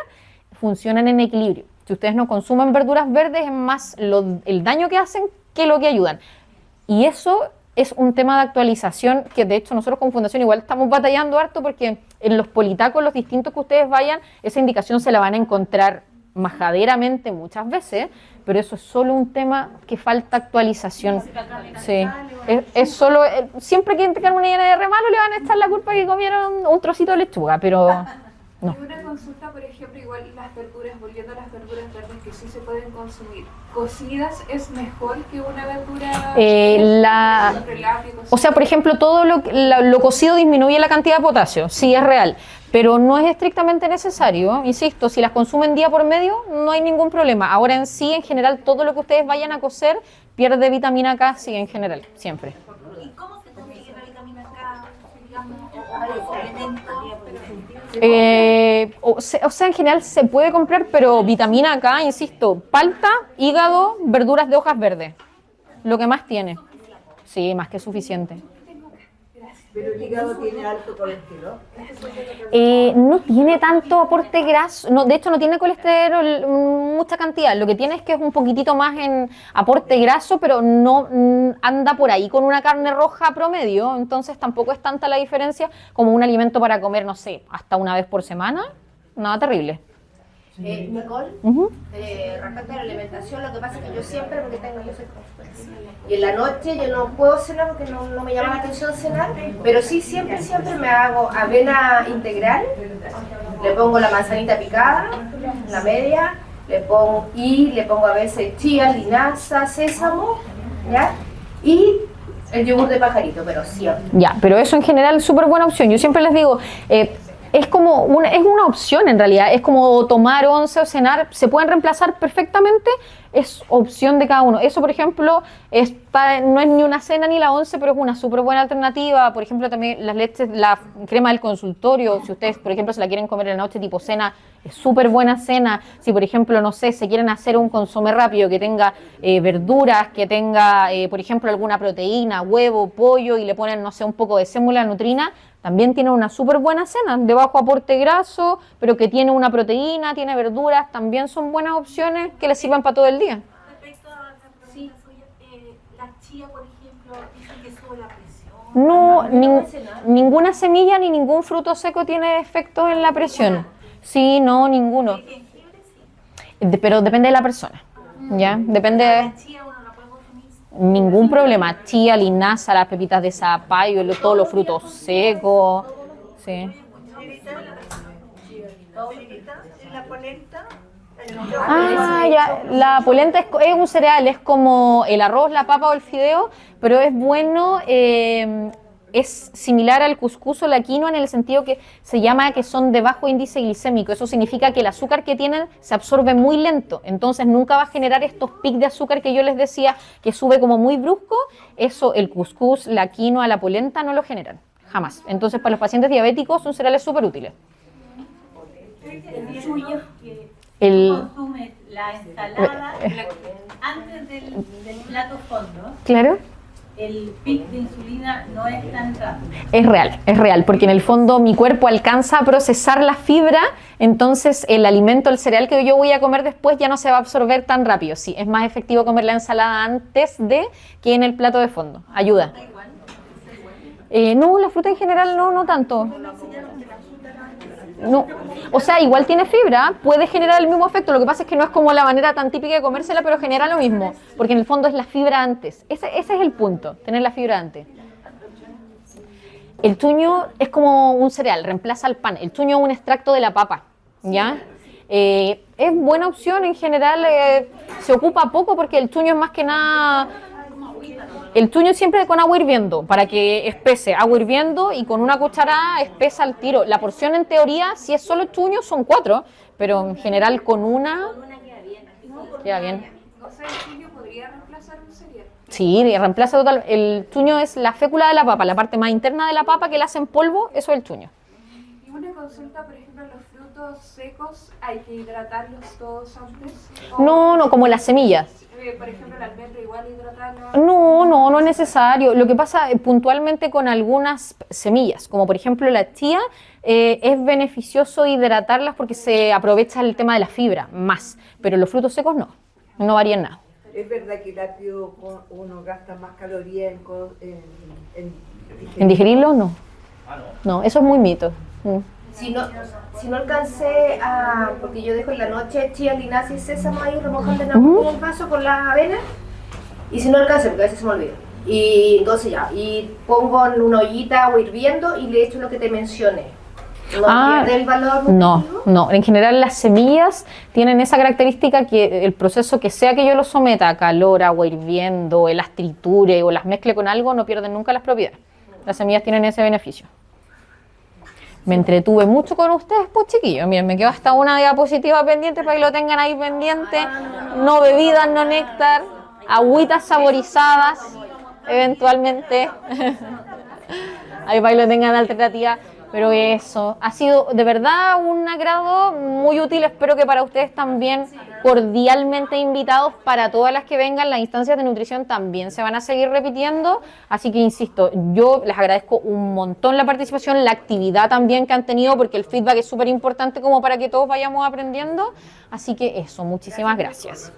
funcionan en equilibrio. Si ustedes no consumen verduras verdes es más el daño que hacen que lo que ayudan. Y eso es un tema de actualización que de hecho nosotros con Fundación igual estamos batallando harto porque en los politacos, los distintos que ustedes vayan, esa indicación se la van a encontrar majaderamente muchas veces, pero eso es solo un tema que falta actualización. Sí. Es solo, siempre que tengan una INR malo le van a echar la culpa que comieron un trocito de lechuga, pero no. Y una consulta, por ejemplo, igual las verduras, volviendo a las verduras verdes que sí se pueden consumir, ¿cocidas es mejor que una verdura? O sea, por ejemplo, todo lo cocido disminuye la cantidad de potasio, sí es real, pero no es estrictamente necesario, insisto, si las consumen día por medio no hay ningún problema. Ahora en sí, en general, todo lo que ustedes vayan a cocer pierde vitamina K, sí, en general, siempre. ¿Y cómo se consigue la vitamina K, digamos, o elementos? O sea, en general se puede comprar, pero vitamina K, insisto, palta, hígado, verduras de hojas verdes, lo que más tiene. Sí, más que suficiente. Pero el hígado tiene alto colesterol. No tiene tanto aporte graso, no, de hecho no tiene colesterol mucha cantidad, lo que tiene es que es un poquitito más en aporte graso, pero no anda por ahí con una carne roja promedio, entonces tampoco es tanta la diferencia como un alimento para comer, no sé, hasta una vez por semana, nada terrible. Nicole, respecto a la alimentación, lo que pasa es que yo siempre, porque yo soy profesora, y en la noche yo no puedo cenar porque no me llama la atención cenar, pero sí siempre me hago avena integral, le pongo la manzanita picada, la media, le pongo a veces chía, linaza, sésamo, ¿ya? Y el yogur de pajarito, pero siempre. Ya, pero eso en general es súper buena opción. Yo siempre les digo, es una opción en realidad, es como tomar once o cenar, se pueden reemplazar perfectamente, es opción de cada uno. Eso, por ejemplo, no es ni una cena ni la once, pero es una súper buena alternativa. Por ejemplo, también la crema del consultorio, si ustedes, por ejemplo, se la quieren comer en la noche tipo cena, es súper buena cena. Si, por ejemplo, no sé, se quieren hacer un consomé rápido que tenga verduras, que tenga, por ejemplo, alguna proteína, huevo, pollo, y le ponen, no sé, un poco de sémula nutrina, también tiene una súper buena cena, de bajo aporte graso, pero que tiene una proteína, tiene verduras, también son buenas opciones que les sirvan para todo el día. Respecto a la pregunta suya, la chía, por ejemplo, dicen que sube la presión. No, ninguna semilla ni ningún fruto seco tiene efecto en la presión. Sí, no, ninguno. ¿El jengibre sí? Pero depende de la persona, ¿ya? Depende de... ¿La chía uno la puede consumir? Ningún problema, chía, linaza, las pepitas de zapallo, todos los frutos secos, sí. ¿La polenta? Ya, la polenta es un cereal, es como el arroz, la papa o el fideo, pero es bueno, es similar al cuscús o la quinoa en el sentido que se llama que son de bajo índice glicémico. Eso significa que el azúcar que tienen se absorbe muy lento, entonces nunca va a generar estos picos de azúcar que yo les decía que sube como muy brusco. Eso el cuscús, la quinoa, la polenta no lo generan, jamás. Entonces para los pacientes diabéticos son cereales súper útiles. El suyo que consume la ensalada antes del plato fondo. Claro. El pic de insulina no es tan rápido. Es real, porque en el fondo mi cuerpo alcanza a procesar la fibra, entonces el alimento, el cereal que yo voy a comer después ya no se va a absorber tan rápido. Sí, es más efectivo comer la ensalada antes de que en el plato de fondo. Ayuda. No, la fruta en general no tanto. No, o sea, igual tiene fibra, puede generar el mismo efecto, lo que pasa es que no es como la manera tan típica de comérsela, pero genera lo mismo, porque en el fondo es la fibra antes, ese es el punto, tener la fibra antes. El chuño es como un cereal, reemplaza el pan, el chuño es un extracto de la papa, ¿ya? Es buena opción, en general se ocupa poco porque el chuño es más que nada... El chuño siempre con agua hirviendo, para que espese, agua hirviendo y con una cucharada espesa al tiro. La porción en teoría, si es solo chuño, son 4, pero en general con una queda bien. O sea, el chuño podría reemplazar un cereal. Sí, reemplaza total. El chuño es la fécula de la papa, la parte más interna de la papa que la hace en polvo, eso es el chuño. Y una consulta, por ejemplo, los frutos frutos secos hay que hidratarlos todos antes? No, como las semillas. Por ejemplo, la almendra igual hidratarla. No es necesario. Lo que pasa puntualmente con algunas semillas, como por ejemplo la chía, es beneficioso hidratarlas porque se aprovecha el tema de la fibra más, pero los frutos secos no varían nada. ¿Es verdad que el apio uno gasta más calorías ¿En digerirlo? No. No, eso es muy mito. Si no alcancé a... Porque yo dejo en la noche chía, linaza y sésamo ahí remojando en el vaso con la avena. Y si no alcancé, porque a veces se me olvida. Y entonces ya, y pongo en una ollita agua hirviendo y le echo lo que te mencioné. ¿No pierde el valor nutritivo? No. En general las semillas tienen esa característica que el proceso que sea que yo lo someta a calor, agua hirviendo, las triture o las mezcle con algo, no pierden nunca las propiedades. Las semillas tienen ese beneficio. Me entretuve mucho con ustedes, pues chiquillos. Miren, me quedó hasta una diapositiva pendiente para que lo tengan ahí pendiente. No bebidas, no néctar, agüitas saborizadas, eventualmente. Ahí para que lo tengan de alternativa. Pero eso, ha sido de verdad un agrado muy útil. Espero que para ustedes también, cordialmente invitados para todas las que vengan. Las instancias de nutrición también se van a seguir repitiendo. Así que insisto, yo les agradezco un montón la participación, la actividad también que han tenido, porque el feedback es súper importante como para que todos vayamos aprendiendo. Así que eso, muchísimas gracias.